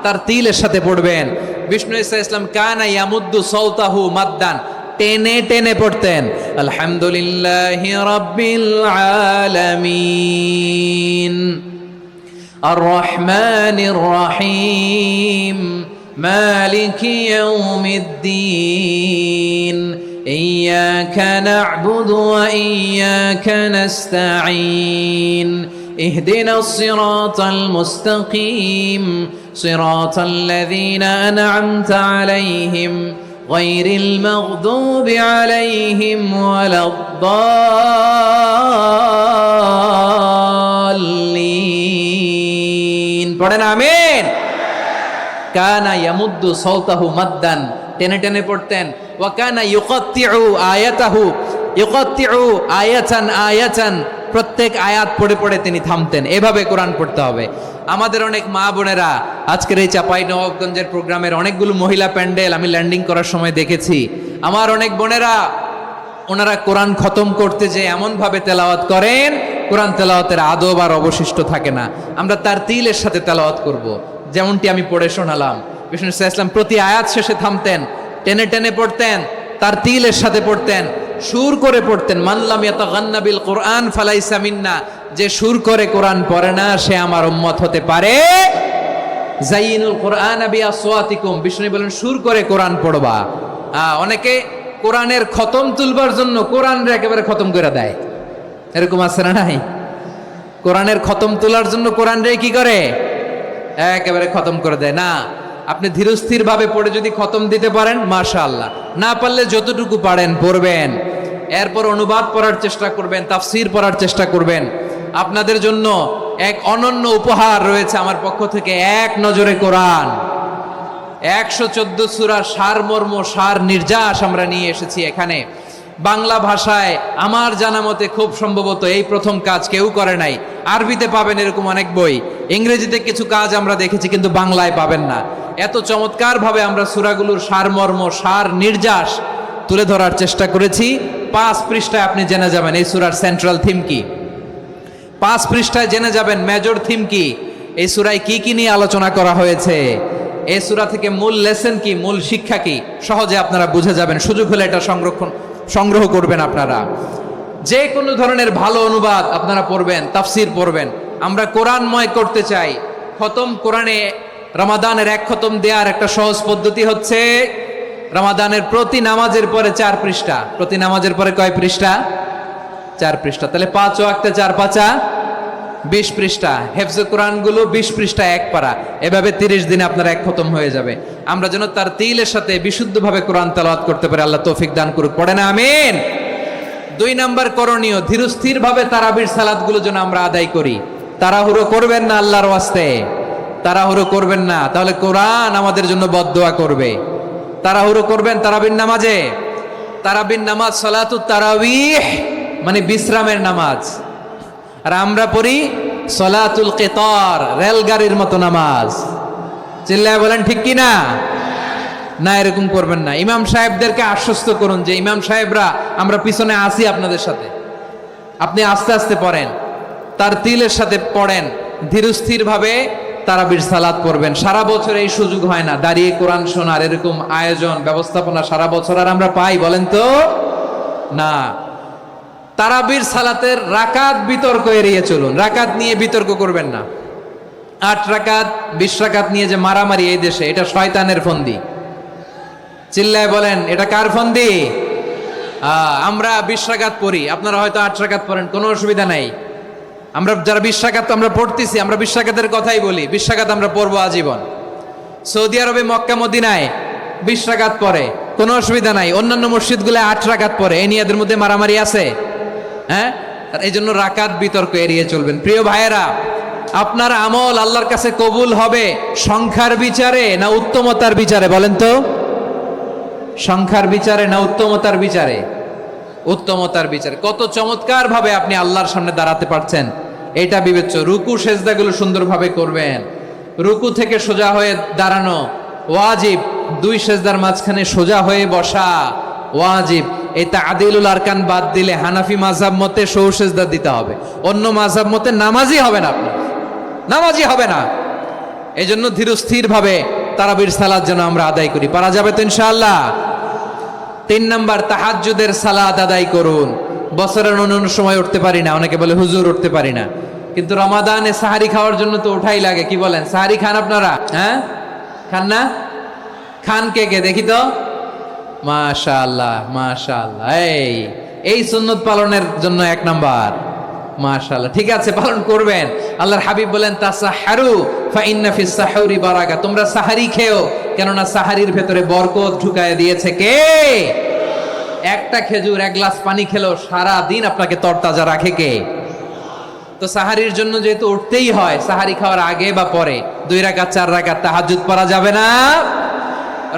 তারতিলের সাথে পড়বেন। বিষ্ণু ঈসা ইসলাম কানা ইয়ামুদ্দু সাওতাহু মাদ্দান, টেনে টেনে পড়তেন। আলহামদুলিল্লাহি রাব্বিল আলামিন আর রহমানির রহিম মালিকি ইয়াউমিদ্দিন ইয়্যাকা না'বুদু ওয়া ইয়্যাকা নাস্তাঈন ইহদিনাস সিরাতাল মুস্তাকিম সিরাতাল লাযীনা আন'আমতা আলাইহিম গায়রিল মাগদুবি আলাইহিম ওয়ালাদ-দাল্লিন। পড়েন আমিন। কানা ইয়ামুদ্দু সাওতাহু মাদ্দান, টেনে টেনে পড়তেন। ওয়া কানা ইউকাত্তিউ আয়াতাহু, ইউকাত্তিউ আয়াতান আয়াতান, প্রত্যেক আয়াত পড়ে পড়ে তিনি থামতেন। এভাবে কোরআন পড়তে হবে। আমাদের অনেক মা বোনেরা, আজকের এই চাপাই নবাবগঞ্জের প্রোগ্রামের অনেকগুলো মহিলা প্যান্ডেল আমি ল্যান্ডিং করার সময় দেখেছি। আমার অনেক বোনেরা, ওনারা কোরআন খতম করতে যে এমন ভাবে তেলাওয়াত করেন, কোরআন তেলাওয়াতের আদব আর অবশিষ্ট থাকে না। আমরা তার তিলের সাথে তেলাওয়াত করব, যেমনটি আমি পড়ে শোনালাম। বিষ্ণু ইসলাম প্রতি আয়াত শেষে থামতেন, টেনে টেনে পড়তেন, তার তিলের সাথে পড়তেন, সুর করে পড়তেন। মানলাম ইয়াতাগান্না বিল কোরআন ফালাইসা মিন্না, যে সুর করে কোরআন পড়ে না সে আমার উম্মত হতে পারে। জাইনুল কোরআন বিআসওয়াতিকুম, বিষ্ণু বলেন সুর করে কোরআন পড়বা। অনেকে কোরআনের খতম তুলবার জন্য কোরআনরে একেবারে খতম করে দেয়, এরকম আছে না নাই? কোরআনের খতম তোলার জন্য কোরআনরে কি করে, একেবারে খতম করে দেয়। না, আপনি ধীরস্থির ভাবে পড়ে যদি খতম দিতে পারেন মাশাআল্লাহ, না পারলে যতটুকু পারেন পড়বেন, এরপর অনুবাদ পড়ার চেষ্টা করবেন, তাফসির পড়ার চেষ্টা করবেন। আপনাদের জন্য এক অনন্য উপহার রয়েছে আমার পক্ষ থেকে, এক নজরে কোরআন 114 সূরার সারমর্ম, সার নির্যাস আমরা নিয়ে এসেছি এখানে বাংলা ভাষায়। আমার জানা মতে খুব সম্ভবত এই প্রথম কাজ কেউ করে নাই। আরবিতে পাবেন এরকম অনেক বই, ইংরেজিতে কিছু কাজ আমরা দেখেছি, কিন্তু বাংলায় পাবেন না। এত চমৎকার ভাবে আমরা সূরাগুলোর সারমর্ম, সার নির্যাস তুলে ধরার চেষ্টা করেছি। 5 পৃষ্ঠায় আপনি জেনে যাবেন এই সূরার সেন্ট্রাল থিম কি, 5 পৃষ্ঠায় জেনে যাবেন মেজর থিম কি, এই সূরায় কি কি নিয়ে আলোচনা করা হয়েছে, এই সূরা থেকে মূল লেসন কি, মূল শিক্ষা কি, সহজে আপনারা বুঝে যাবেন। সুযোগ হলে এটা সংগ্রহ করবেন। আপনারা যে কোনো ধরনের ভালো অনুবাদ আপনারা পড়বেন, তাফসির পড়বেন। আমরা কোরআনময় করতে চাই। খতম কোরআনে রমাদানের 1 খতম দেওয়ার একটা সহজ পদ্ধতি হচ্ছে রমাদানের প্রতি নামাজের পরে 4 পৃষ্ঠা, প্রতি নামাজের পরে কয় পৃষ্ঠা? 4 পৃষ্ঠা। তাহলে 5 ওয়াক্তে 4 পাঁচা 20 পৃষ্ঠা। হেফজে কোরআনগুলো 20 পৃষ্ঠা 1 পারা, এভাবে 30 দিনে আপনার 1 খতম হয়ে যাবে। আমরা যেন তার তিলের সাথে বিশুদ্ধভাবে কোরআন তেলাওয়াত করতে পারি, আল্লাহ তৌফিক দান করুক। পড়ে না আমিন। 2 নাম্বার করণীয়, ধীরস্থির ভাবে তারাবির সালাতগুলো যেন আমরা আদায় করি। তাড়াহুড়ো করবেন না আল্লাহর ওয়াস্তে, তাড়াহুড়ো করবেন না, তাহলে কোরআন আমাদের জন্য বদদোয়া করবে। তাড়াহুড়ো করবেন তারাবির নামাজে। তারাবির নামাজ সালাতুত তারাবিহ মানে বিশ্রামের নামাজ, আর আমরা পড়ি সলাতুল কিতার, রেলগাড়ির মতো নামাজ। চিল্লায় বলেন ঠিক কি না? না, এরকম করবেন না। ইমাম সাহেবদেরকে আশ্বস্ত করুন যে ইমাম সাহেবরা আমরা পিছনে আসি আপনাদের সাথে, আপনি আস্তে আস্তে পড়েন, তার তিলের সাথে পড়েন, ধীরস্থির ভাবে তারাবির সালাত পড়বেন। সারা বছর এই সুযোগ হয় না, দাঁড়িয়ে কোরআন শোনার এরকম আয়োজন ব্যবস্থাপনা সারা বছর আর আমরা পাই বলেন তো? না। তারাবির সালাতের রাকাত বিতর্ক এড়িয়ে চলুন, রাকাত নিয়ে বিতর্ক করবেন না। 8 রাকাত 20 রাকাত নিয়ে যে মারামারি এই দেশে, এটা শয়তানের ফন্দি। চিল্লায় বলেন এটা কার ফন্দি? আমরা 20 রাকাত পড়ি, আপনারা হয়তো 8 রাকাত পড়েন, কোনো অসুবিধা নাই। আমরা যারা 20 রাকাত আমরা পড়তেছি, আমরা 20 রাকাতের কথাই বলি, 20 রাকাত আমরা পড়বো আজীবন। সৌদি আরবে মক্কা মদিনায় 20 রাকাত পড়ে, কোনো অসুবিধা নাই। অন্যান্য মসজিদগুলো 8 রাকাত পড়ে, এই নিয়ে এদের মধ্যে মারামারি আছে? হ্যাঁ, এই জন্য রাকাত বিতর্ক এড়িয়ে চলবেন। প্রিয় ভাইয়েরা, আপনার আমল আল্লাহর কাছে কবুল হবে সংখ্যার বিচারে না উত্তমতার বিচারে বলেন তো? সংখ্যার বিচারে না উত্তমতার বিচারে? উত্তমতার বিচারে। কত চমৎকার ভাবে আপনি আল্লাহর সামনে দাঁড়াতে পারছেন এটা বিবেচ্য। রুকু সেজদাগুলো সুন্দরভাবে করবেন, রুকু থেকে সোজা হয়ে দাঁড়ানো ওয়াজিব, 2 সেজদার মাঝখানে সোজা হয়ে বসা ওয়াজিব। এই তা'দিলুল আরকান বাদ দিলে হানাফি মাযহাব মতে সৌ সেজদা দিতে হবে, অন্য মাযহাব মতে নামাজই হবে না, আপনি নামাজই হবে না। এই জন্য ধীরস্থির ভাবে তারাবির সালাত যেন আমরা আদায় করি। পারা যাবে তো ইনশাআল্লাহ? 3 নাম্বার, তাহাজ্জুদের সালাত আদায় করুন। বছরের অন্য সময় উঠতে পারি না, অনেকে বলে হুজুর উঠতে পারি না, কিন্তু রমাদানে সাহারি খাওয়ার জন্য তো ওঠাই লাগে। কি বলেন, সাহারি খান আপনারা? হ্যাঁ, খান না? খান কে কে দেখি তো? মাশাআল্লাহ মাশাআল্লাহ। এই সুন্নত পালনের জন্য 1 নাম্বার। মাশাআল্লাহ, ঠিক আছে, পালন করবেন। আল্লাহর হাবিব বলেন তাসাহারু ফা ইন্না ফিস সাহুরি বারাকা, তোমরা সাহারি খেও, কেননা সাহারির ভেতরে বরকত ঢুকায় দিয়েছে কে? একটা খেজুর 1 গ্লাস পানি খেলেও সারা দিন আপনাকে তরতাজা রাখে কে? তো সাহারির জন্য যেহেতু উঠতেই হয়, সাহারি খাওয়ার আগে বা পরে 2 রাকাত 4 রাকাত তাহাজ্জুদ পড়া যাবে না?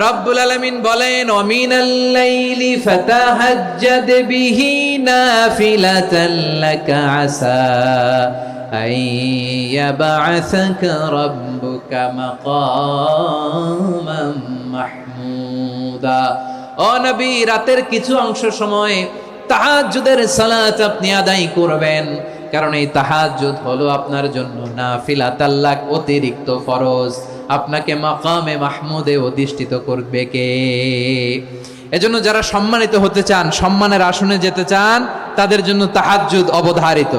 রব্বুল আলামিন বলেন ওয়ামিনাল লাইলি ফাতাহাজ্জাদ বিহি নাফিলাতান লাকা আসা আইয়াবআসাকা রাব্বুকা মাকামান মাহমুদা। ও নবী, রাতের কিছু অংশ সময় তাহাজ্জুদের সালাত আপনি আদায় করবেন, কারণ এই তাহাজ্জুদ হলো আপনার জন্য নাফিলাতাল লাক, অতিরিক্ত ফরজ। আপনাকে মাকামে মাহমুদে অধিষ্ঠিত করবে কে? এজন্য যারা সম্মানিত হতে চান, সম্মানের আসনে যেতে চান, তাদের জন্য তাহাজ্জুদ অবধারিত।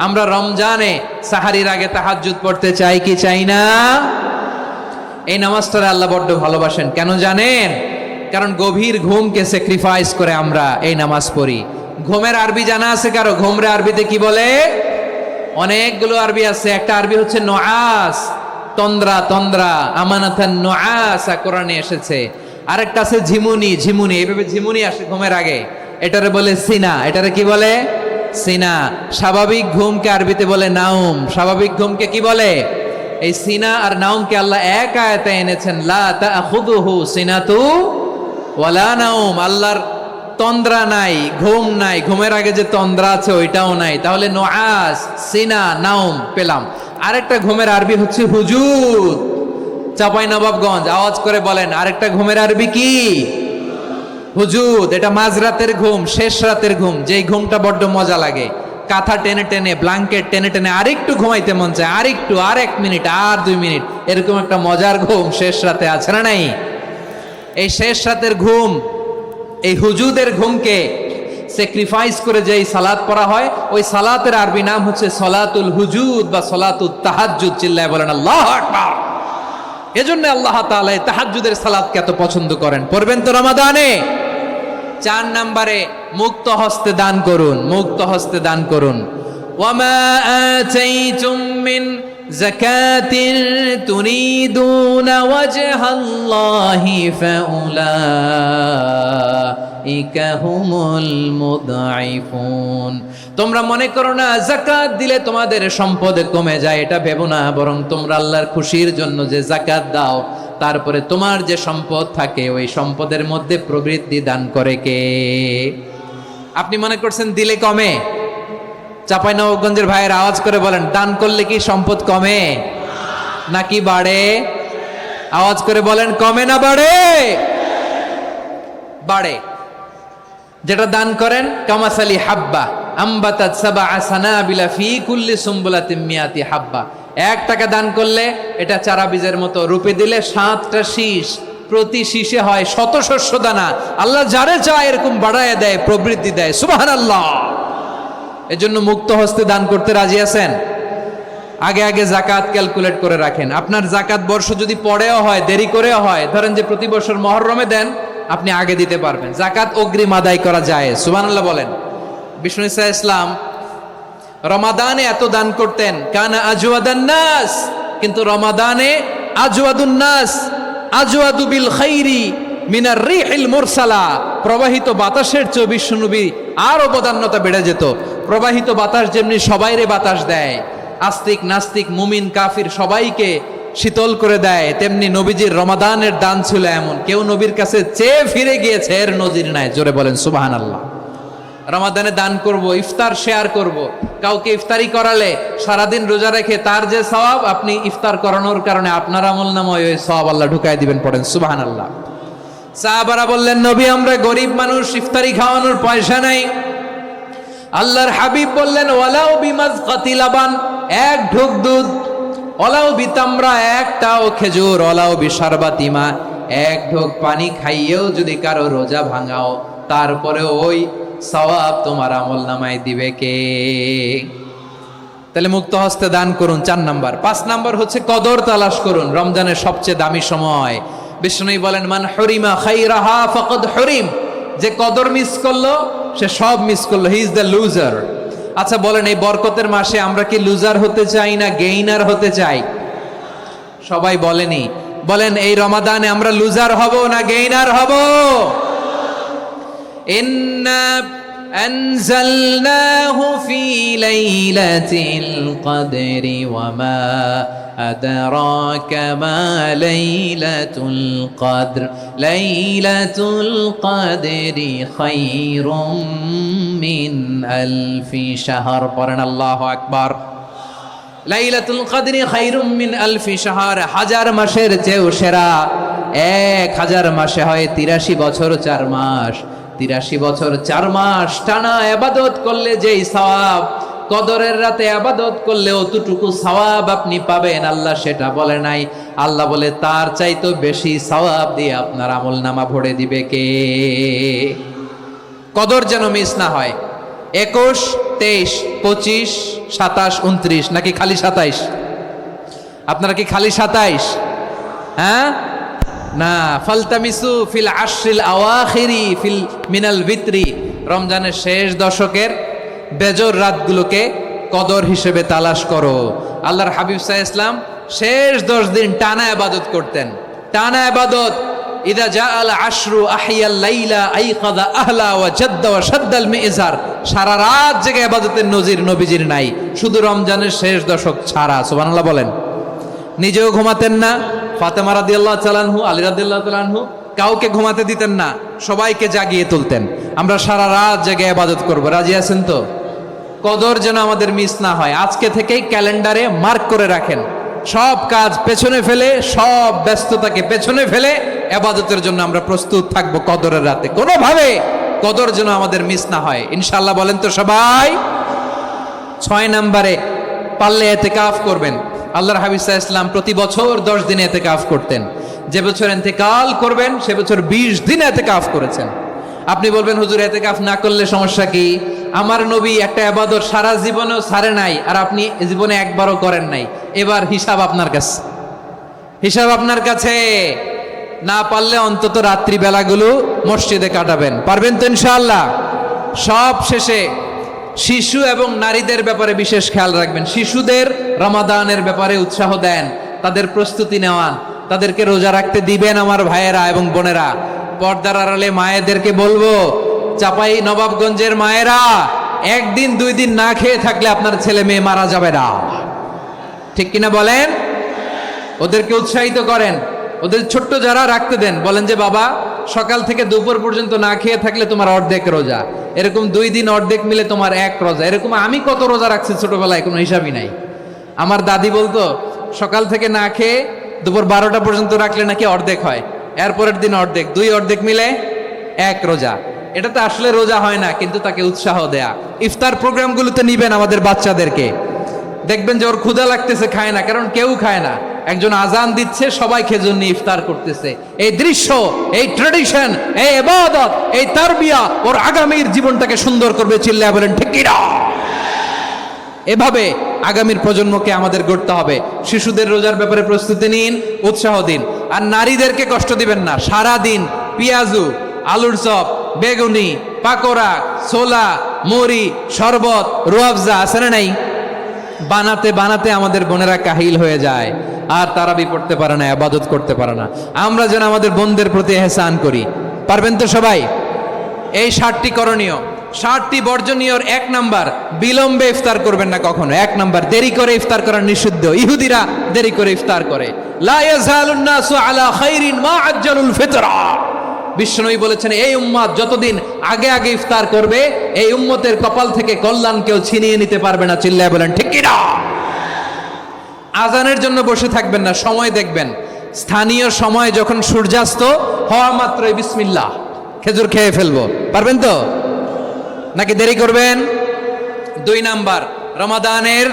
আমরা রমজানে সাহারির আগে তাহাজ্জুদ পড়তে চাই কি চাই না? এই নামাজটা আল্লাহ বড্ড ভালোবাসেন। কেন জানেন? কারণ গভীর ঘুমকে স্যাক্রিফাইস করে আমরা এই নামাজ পড়ি। ঘুমের আরবি জানা আছে কারো? ঘুমরে আরবিতে কি বলে? অনেকগুলো আরবি আছে। একটা আরবি হচ্ছে নুআস, তন্দ্রা তন্দ্রা, আমানাতান নুআসা কোরআনে এসেছে। আরেকটা আছে ঝিমুনি, ঝিমুনি, এইভাবে ঝিমুনি আসে ঘুমের আগে, এটারে বলে সিনা। এটারে কি বলে? সিনা। স্বাভাবিক ঘুমকে আরবিতে বলে নাউম। স্বাভাবিক ঘুমকে কি বলে? এই সিনা আর নাউমকে আল্লাহ এক আয়াতে এনেছেন, লা তাখুযুহু সিনাতু ওয়ালা নাউম। আল্লাহর তন্দ্রা নাই, ঘুম নাই, ঘুমের আগে যে তন্দ্রা আছে ওইটাও নাই। তাহলে নুআস, সিনা, নাউম পেলাম। আরেকটা ঘুমের আরবি হচ্ছে হুজুদ। চাঁপাইনবাবগঞ্জ আওয়াজ করে বলেন, আরেকটা ঘুমের আরবি কি? হুজুদ। এটা মাঝরাতের ঘুম, শেষ রাতের ঘুম, যেই ঘুমটা বড্ড মজা লাগে। কাঁথা টেনে টেনে, ব্ল্যাঙ্কেট টেনে টেনে আরেকটু ঘুমাইতে মন চায়, আরেকটু, আর 1 মিনিট, আর 2 মিনিট, এরকম একটা মজার ঘুম শেষ রাতে আছে না নাই? এই শেষ রাতের ঘুম, এই হুজুদের ঘুমকে স্যাক্রিফাইস করে যেই সালাত পড়া হয়, ওই সালাতের আরবি নাম হচ্ছে সলাতুল হুজুদ বা সলাতুত তাহাজ্জুদ। চিল্লায় বলেন আল্লাহু আকবার। এজন্য আল্লাহ তাআলা এই তাহাজ্জুদের সালাতকে এত পছন্দ করেন। পড়বেন তো রমাদানে। 4 নম্বরে মুক্ত হস্তে দান করুন, মুক্ত হস্তে দান করুন। ওয়ামা আতাইতুম মিন যাকাতিন তুরিদুনা ওয়াজহাল্লাহি ফাউলাইকা হুমুল মুদঈফুন। তোমরা মনে করো না যাকাত দিলে তোমাদের সম্পদ কমে যায়, এটা ভেবো না। বরং তোমরা আল্লাহর খুশির জন্য যে যাকাত দাও, তারপরে তোমার যে সম্পদ থাকে ওই সম্পদের মধ্যে প্রবৃদ্ধি দান করে কে? আপনি মনে করছেন দিলে কমে? চাঁপাইনবাবগঞ্জের ভাইয়ের আওয়াজ করে বলেন, দান করলে কি সম্পদ কমে নাকি বাড়ে? আওয়াজ করে বলেন, কমে না বাড়ে? বাড়ে। যেটা দান করেন, কামাসালি হাব্বা আম্বাতাত সাবআ সানাবিলা ফি কুল্লি সুম্বুলাতিন মিয়াতি হাব্বা। 1 টাকা দান করলে এটা চারা বীজের মতো, রূপে দিলে 7টা শীষ, প্রতি শীষে হয় 100 শস্য দানা। আল্লাহ যারে চায় এরকম বাড়ায় দেয়, প্রবৃদ্ধি দেয়। সুবহানাল্লাহ। এজন্য মুক্ত হস্তে দান করতে রাজি আছেন? আগে আগে যাকাত ক্যালকুলেট করে রাখেন। আপনার যাকাত বর্ষ যদি পরেও হয়, দেরি করেও হয়, ধরেন যে প্রতি বছর মুহররমে দেন, আপনি আগে দিতে পারবেন। যাকাত অগ্রিম আদায় করা যায়। সুবহানাল্লাহ বলেন। বিষ্ণু ঈসা ইসলাম রমাদানে এত দান করতেন, কানা আজওয়াদান নাস, কিন্তু রমাদানে আজওয়াদুন নাস আজওয়াদু বিল খাইরি মিনার রিহিল মুরসালা। প্রবাহিত বাতাসের চেয়ে বিশ্বনবী আর অবদান্যতা বেড়ে যেত। প্রবাহিত বাতাস যেমনি সবাইরে বাতাস দেয়, আস্তিক নাস্তিক মুমিন কাফির সবাইকে শীতল করে দেয়, তেমনি নবীজির রমাদানের দান ছিল এমন, কেউ নবীর কাছে চেয়ে ফিরে গিয়েছে এর নজির নাই। জোরে বলেন সুবহানাল্লাহ। রমাদানে দান করব, ইফতার শেয়ার করব। কাউকে ইফতারি করালে সারাদিন রোজা রেখে তার যে সওয়াব, আপনি ইফতার করানোর কারণে আপনার আমলনামায় ওই সওয়াব আল্লাহ ঢুকায় দিবেন। পড়েন সুবহানাল্লাহ। সাহাবারা বললেন, নবী আমরা গরিব মানুষ, ইফতারি খাওয়ানোর পয়সা নাই। আল্লাহর হাবিব বললেন, ওয়ালাউ বিমাজকাতি লাবান, 1 ঢোক দুধ, ওয়ালাউ বিতামরা, 1টাও খেজুর, ওয়ালাউ বিশারবাতি মা, 1 ঢোক পানি খাইয়েও যদি কারো রোজা ভাঙাও, তারপরে ওই সওয়াব তোমার আমলনামায় দিবে কে? তাহলে মুক্ত হস্তে দান করুন 4 নাম্বার। 5 নাম্বার হচ্ছে কদর তালাশ করুন। রমজানের সবচেয়ে দামি সময়। বিষ্ণু বলেন, মান হুরিমা খাইরাহা ফাকাদ হুরিম। যে কদর মিস করলো সে সব মিস করলো, হি ইজ দ্য লুজার। আচ্ছা বলেন, এই বরকতের মাসে আমরা কি লুজার হতে চাই না গেইনার হতে চাই? সবাই বলেনি। বলেন, এই রমাদানে আমরা লুজার হব না গেইনার হব? ইন্না আনজালনাহু ফি লাইলাতিল কদরি ওয়া মা আদরাকা মা লাইলাতুল কদর লাইলাতুল কদরি খায়রুম মিন আলফি শাহর। পড়েন আল্লাহু আকবার। লাইলাতুল কদরি খায়রুম মিন আলফি শাহর, 1000 মাসের চেয়েও সেরা। 1000 মাসে হয় 83 বছর 4 মাস। 83 বছর 4 মাস টানা ইবাদত করলে যেই সওয়াব, কদরের রাতে ইবাদত করলে অতটুকু সওয়াব আপনি পাবেন, আল্লাহ সেটা বলে নাই। আল্লাহ বলে তার চাইতে বেশি সওয়াব দিয়ে আপনার আমলনামা ভরে দিবে কে? কদর যেন মিস না হয়। 21, 23, 25, 27, 29 নাকি খালি 27? আপনারা কি খালি 27? হ্যাঁ, না, ফালতামিসু ফিল আশরিল আওয়াখিরি ফিল মিনাল ভিতরি, রমজানের শেষ দশকের বেজর রাতগুলোকে কদর হিসেবে তালাশ করো। আল্লাহর হাবিব সাল্লাল্লাহু আলাইহি ওয়াসাল্লাম শেষ 10 দিন টানা ইবাদত করতেন, টানা ইবাদত। ইদা জাআল আশরু আহিয়াল লাইলা আইকাযা আহলা ওয়া জাদ্দা ওয়া শাদ্দাল মিজার, সারা রাত জেগে ইবাদতের নজির নবীজির নাই, শুধু রমজানের শেষ দশক ছাড়া। সুবহানাল্লাহ বলেন। নিজেও ঘুমাতেন না, ফাতেমা রাদিয়াল্লাহু তাআলা আনহু, আলী রাদিয়াল্লাহু তাআলা আনহু কাউকে ঘুমাতে দিতেন না, সবাইকে জাগিয়ে তুলতেন। আমরা সারা রাত জেগে ইবাদত করব, রাজি আছেন তো? কদর যেন আমাদের মিস না হয়, আজকে থেকেই ক্যালেন্ডারে মার্ক করে রাখেন। সব কাজ পেছনে ফেলে, সব ব্যস্ততাকে পেছনে ফেলে ইবাদতের জন্য আমরা প্রস্তুত থাকব কদরের রাতে। কোনোভাবে কদর যেন আমাদের মিস না হয়, ইনশাআল্লাহ বলেন তো সবাই। 6 নম্বরে পারলে ইতিকাফ করবেন। আল্লাহর হাবিব সাল্লাল্লাহু আলাইহি ওয়াসাল্লাম প্রতি বছর 10 দিন ইতিকাফ করতেন। যে বছর ইন্তেকাল করবেন সে বছর 20 দিন ইতিকাফ করেছেন। আপনি বলবেন হুজুর ইতিকাফ না করলে সমস্যা কি? আমার নবী একটা ইবাদত সারা জীবনেও ছাড়ে নাই, আর আপনি জীবনে একবারও করেন নাই। এবার হিসাব আপনার কাছে, হিসাব আপনার কাছে। না পারলে অন্তত রাত্রি বেলাগুলো মসজিদে কাটাবেন, পারবেন তো ইনশাআল্লাহ? সব শেষে শিশু এবং নারীদের ব্যাপারে বিশেষ খেয়াল রাখবেন। শিশুদের রমাদানের ব্যাপারে উৎসাহ দেন, তাদের প্রস্তুতি নেওয়ান, তাদেরকে রোজা রাখতে দিবেন। আমার ভাইয়েরা এবং বোনেরা, পর্দার আড়ালে মায়েদেরকে বলবো, চাপাই নবাবগঞ্জের মায়েরা, 1 দিন 2 দিন না খেয়ে থাকলে আপনার ছেলে মেয়ে মারা যাবে না, ঠিক কিনা বলেন? ওদেরকে উৎসাহিত করেন, ওদের ছোট্ট যারা রাখতে দেন, বলেন যে বাবা সকাল থেকে দুপুর পর্যন্ত না খেয়ে থাকলে তোমার অর্ধেক রোজা, এরকম 2 দিন অর্ধেক মিলে তোমার 1 রোজা। এরকম আমি কত রোজা রাখছি ছোটবেলায়, কোনো হিসাবই নাই। আমার দাদি বলতো সকাল থেকে না খেয়ে দুপুর 12টা পর্যন্ত রাখলে নাকি অর্ধেক হয়, এরপরের দিন অর্ধেক, 2 অর্ধেক মিলে 1 রোজা। এটা তো আসলে রোজা হয় না, কিন্তু তাকে উৎসাহ দেয়া। ইফতার প্রোগ্রামগুলোতে নিবেন আমাদের বাচ্চাদেরকে, দেখবেন যে ওর ক্ষুধা লাগতেছে, খায় না, কারণ কেউ খায় না। একজন আজান দিচ্ছে, সবাই খেজুর নিয়ে ইফতার করতেছে। এই দৃশ্য, এই ট্র্যাডিশন, এই ইবাদত, এই তারবিয়া ওর আগামীর জীবনটাকে সুন্দর করবে। চিল্লায়া বলেন ঠিক কি না? এভাবে আগামীর প্রজন্মকে আমাদের গড়তে হবে। শিশুদের রোজার ব্যাপারে প্রস্তুতি নিন, উৎসাহ দিন। আর নারীদেরকে কষ্ট দিবেন না। সারা দিন পেঁয়াজু, আলুর চপ, বেগুনি, পাকোড়া, ছোলা, মুড়ি, শরবত, রুয়াবজা আছে না নাই, বানাতে বানাতে আমাদের বোনেরা কাহিল হয়ে যায়, আর তারাবি পড়তে পারে না, ইবাদত করতে পারে না। আমরা যেন আমাদের বোনদের প্রতি ইহসান করি, পারবেন তো সবাই? এই 7টি করণীয়, 7টি বর্জনীয়। 1 নাম্বার, বিলম্বে ইফতার করবেন না কখনো। 1 নাম্বার, দেরি করে ইফতার করা নিষিদ্ধ। ইহুদিরা দেরি করে ইফতার করে। লা ইয়াজালুন নাসু আলা খাইরিন মা আজ্জালুল ফিতরা। বিশ্বনবী বলেছেন, এই উম্মত যতদিন আগে আগে ইফতার করবে, এই উম্মতের কপাল থেকে কল্যাণ কেউ ছিনিয়ে নিতে পারবে না। চিল্লায় বলেন ঠিক কি না? আজানের জন্য বসে থাকবেন না, সময় দেখবেন। স্থানীয় সময় যখন সূর্যাস্ত হওয়া মাত্রই বিসমিল্লাহ, খেজুর খেয়ে ফেলবো, পারবেন তো? নাকি দেরি করবেন? 2 নাম্বার, রমাদানের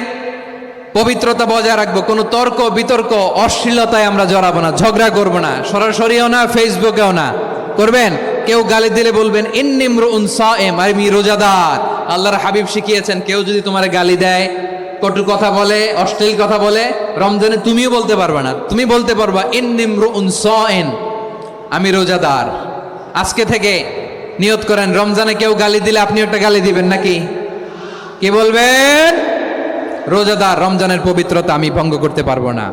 পবিত্রতা বজায় রাখবো। কোনো তর্ক বিতর্ক অশ্লীলতায় আমরা জড়াবো না, ঝগড়া করবো না, সরাসরিও না, ফেসবুকেও না। করবেন? কেউ গালি দিলে বলবেন ইন্নিমরুউন সায়েম, আমি রোজাদার। আল্লাহর হাবিব শিখিয়েছেন, কেউ যদি তোমার গালি দেয়, কটু কথা বলে, অশ্লীল কথা বলে, রমজানে তুমিও বলতে পারবে না। তুমি বলতে পারবা ইন্নিমরুউন সায়েম, আমি রোজাদার। আজকে থেকে নিয়ত করেন, রমজানে কেউ গালি দিলে আপনি একটা গালি দিবেন নাকি? কি বলবেন? রোজাদার, রমজানের পবিত্রতা আমি ভঙ্গ করতে পারবো না।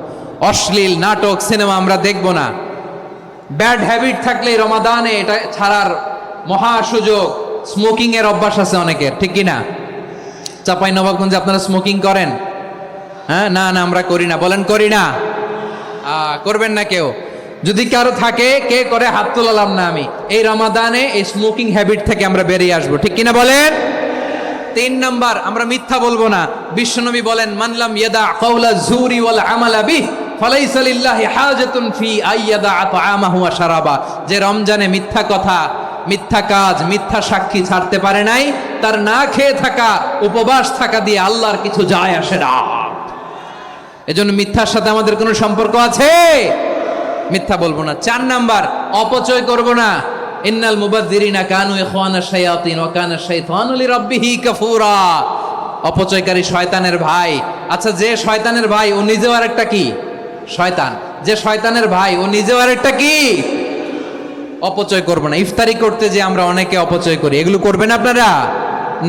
অশ্লীল নাটক, সিনেমা আমরা দেখবো না। ব্যাড হ্যাবিট থাকলে রমাদানে এটা ছাড়ার মহা সুযোগ। স্মোকিং এর অভ্যাস আছে অনেকের, ঠিক কি না? চাপাই নবাবগঞ্জে আপনারা স্মোকিং করেন? হ্যাঁ, না না আমরা করি না। বলেন করি না? করবেন না কেউ। যদি কারো থাকে, কে করে হাত তোলালাম না আমি। এই রমাদানে এই স্মোকিং হ্যাবিট থেকে আমরা বেরিয়ে আসবো, ঠিক কিনা বলেন? 3 নাম্বার, আমরা মিথ্যা বলবো না। বিশ্বনবী বলেন, মানলাম ইয়াদা কাওলা যুরি ওয়াল আমালা বিহি ফালাইসা লিল্লাহি হাজাতুন ফি আইয়াদা তাআমাহু ওয়া শারাবা। যে রমজানে মিথ্যা কথা, মিথ্যা কাজ, মিথ্যা সাক্ষী ছাড়তে পারে নাই, তার না খেয়ে থাকা, উপবাস থাকা দিয়ে আল্লাহর কিছু যায় আসে না। এজন্য মিথ্যার সাথে আমাদের কোনো সম্পর্ক আছে? মিথ্যা বলবো না। 4 নাম্বার, অপচয় করব না। ইন্নাল মুবাযযিরিনা কানু ইখওয়ানাশ শায়াতিন ওয়া কানা শাইতানু লিরাব্বিহি কাফুরা। অপচয়কারী শয়তানের ভাই। আচ্ছা, যে শয়তানের ভাই ও নিজেও আরেকটা কি? শয়তান। যে শয়তানের ভাই ও নিজেও আরেকটা কি অপচয় করবো না। ইফতারি করতে যে আমরা অনেকে অপচয় করি, এগুলো করবেন আপনারা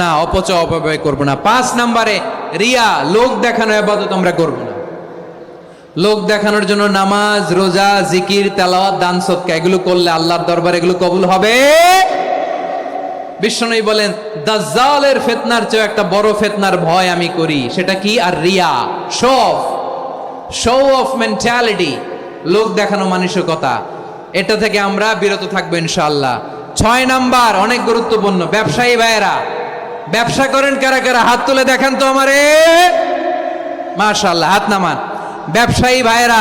না, অপচয় অপব্যয় করবো না। 5 নম্বরে রিয়া, লোক দেখানো ইবাদত আমরা করবো না। লোক দেখানোর জন্য নামাজ, রোজা, জিকির, তেলাওয়াত, দান সদকা এগুলো করলে আল্লাহর দরবারে এগুলো কবুল হবে। বিশ্বনবী বলেন দাজ্জালের ফিতনার চেয়ে একটা বড় ফিতনার ভয় আমি করি, সেটা কি? আর রিয়া, শো অফ মেন্টালিটি, লোক দেখানো মানসিকতা, এটা থেকে আমরা বিরত থাকবো ইনশাআল্লাহ। 6 নাম্বার অনেক গুরুত্বপূর্ণ, ব্যবসায়ী ভাইয়েরা, ব্যবসা করেন কারা কারা হাত তুলে দেখান তো আমারে, মাশাআল্লাহ হাত নামান। ব্যবসায়ী ভাইয়েরা,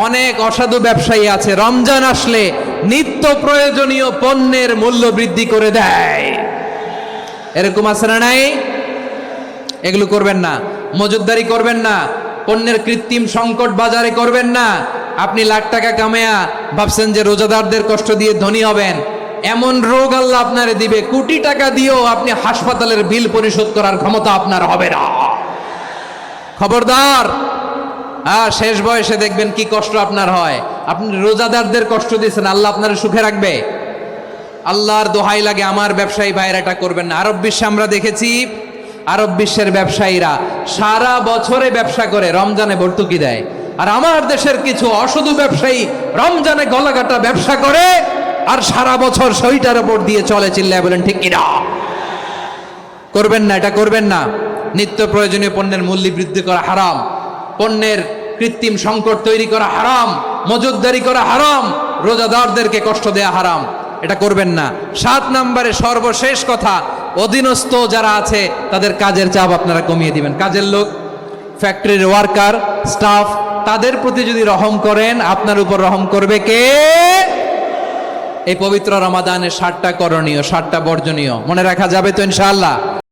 অনেক অসাধু ব্যবসায়ী আছে রমজান আসলে নিত্য প্রয়োজনীয় পণ্যের মূল্য বৃদ্ধি করে দেয়, এরকম আছে না নাই? এগুলো করবেন না, মজুদদারি করবেন না, পণ্যের কৃত্রিম সংকট বাজারে করবেন না। আপনি লাখ টাকা কামায়া ভাবছেন যে রোজাদারদের কষ্ট দিয়ে ধনী হবেন, এমন রোগ আল্লাহ আপনারে দিবে, কোটি টাকা দিয়েও আপনি হাসপাতালের বিল পরিশোধ করার ক্ষমতা আপনার হবে না। খবরদার। শেষ বয়সে দেখবেন কি কষ্ট আপনার হয়। আপনি রোজাদারদের কষ্ট দিয়েছেন, আল্লাহ আপনার সুখে রাখবে? আল্লাহর দোহাই লাগে আমার ব্যবসায়ী ভাইয়েরা এটা করবেন না। আরব বিশ্বে আমরা দেখেছি, আরব বিশ্বের ব্যবসায়ীরা সারা বছরে ব্যবসা করে, রমজানে ভর্তুকি দেয়। আর আমার দেশের কিছু অসাধু ব্যবসায়ী রমজানে গলাকাটা ব্যবসা করে আর সারা বছর সইটার উপর দিয়ে চলে, চিল্লায় বলেন ঠিক কিনা? করবেন না, এটা করবেন না। নিত্য প্রয়োজনীয় পণ্যের মূল্য বৃদ্ধি করা হারাম, পণ্যের কৃত্রিম সংকট তৈরি করা হারাম, মজুদদারি করা হারাম, রোজাদারদেরকে কষ্ট দেয়া হারাম, এটা করবেন না। 7 নম্বরে সর্বশেষ কথা, অধীনস্থ যারা আছে তাদের কাজের চাপ আপনারা কমিয়ে দিবেন। কাজের লোক, ফ্যাক্টরির ওয়ার্কার, স্টাফ, তাদের প্রতি যদি রহম করেন, আপনার উপর রহম করবে কে? এই পবিত্র রমাদানের 7টা করণীয়, 7টা বর্জনীয় মনে রাখা যাবে তো ইনশাআল্লাহ?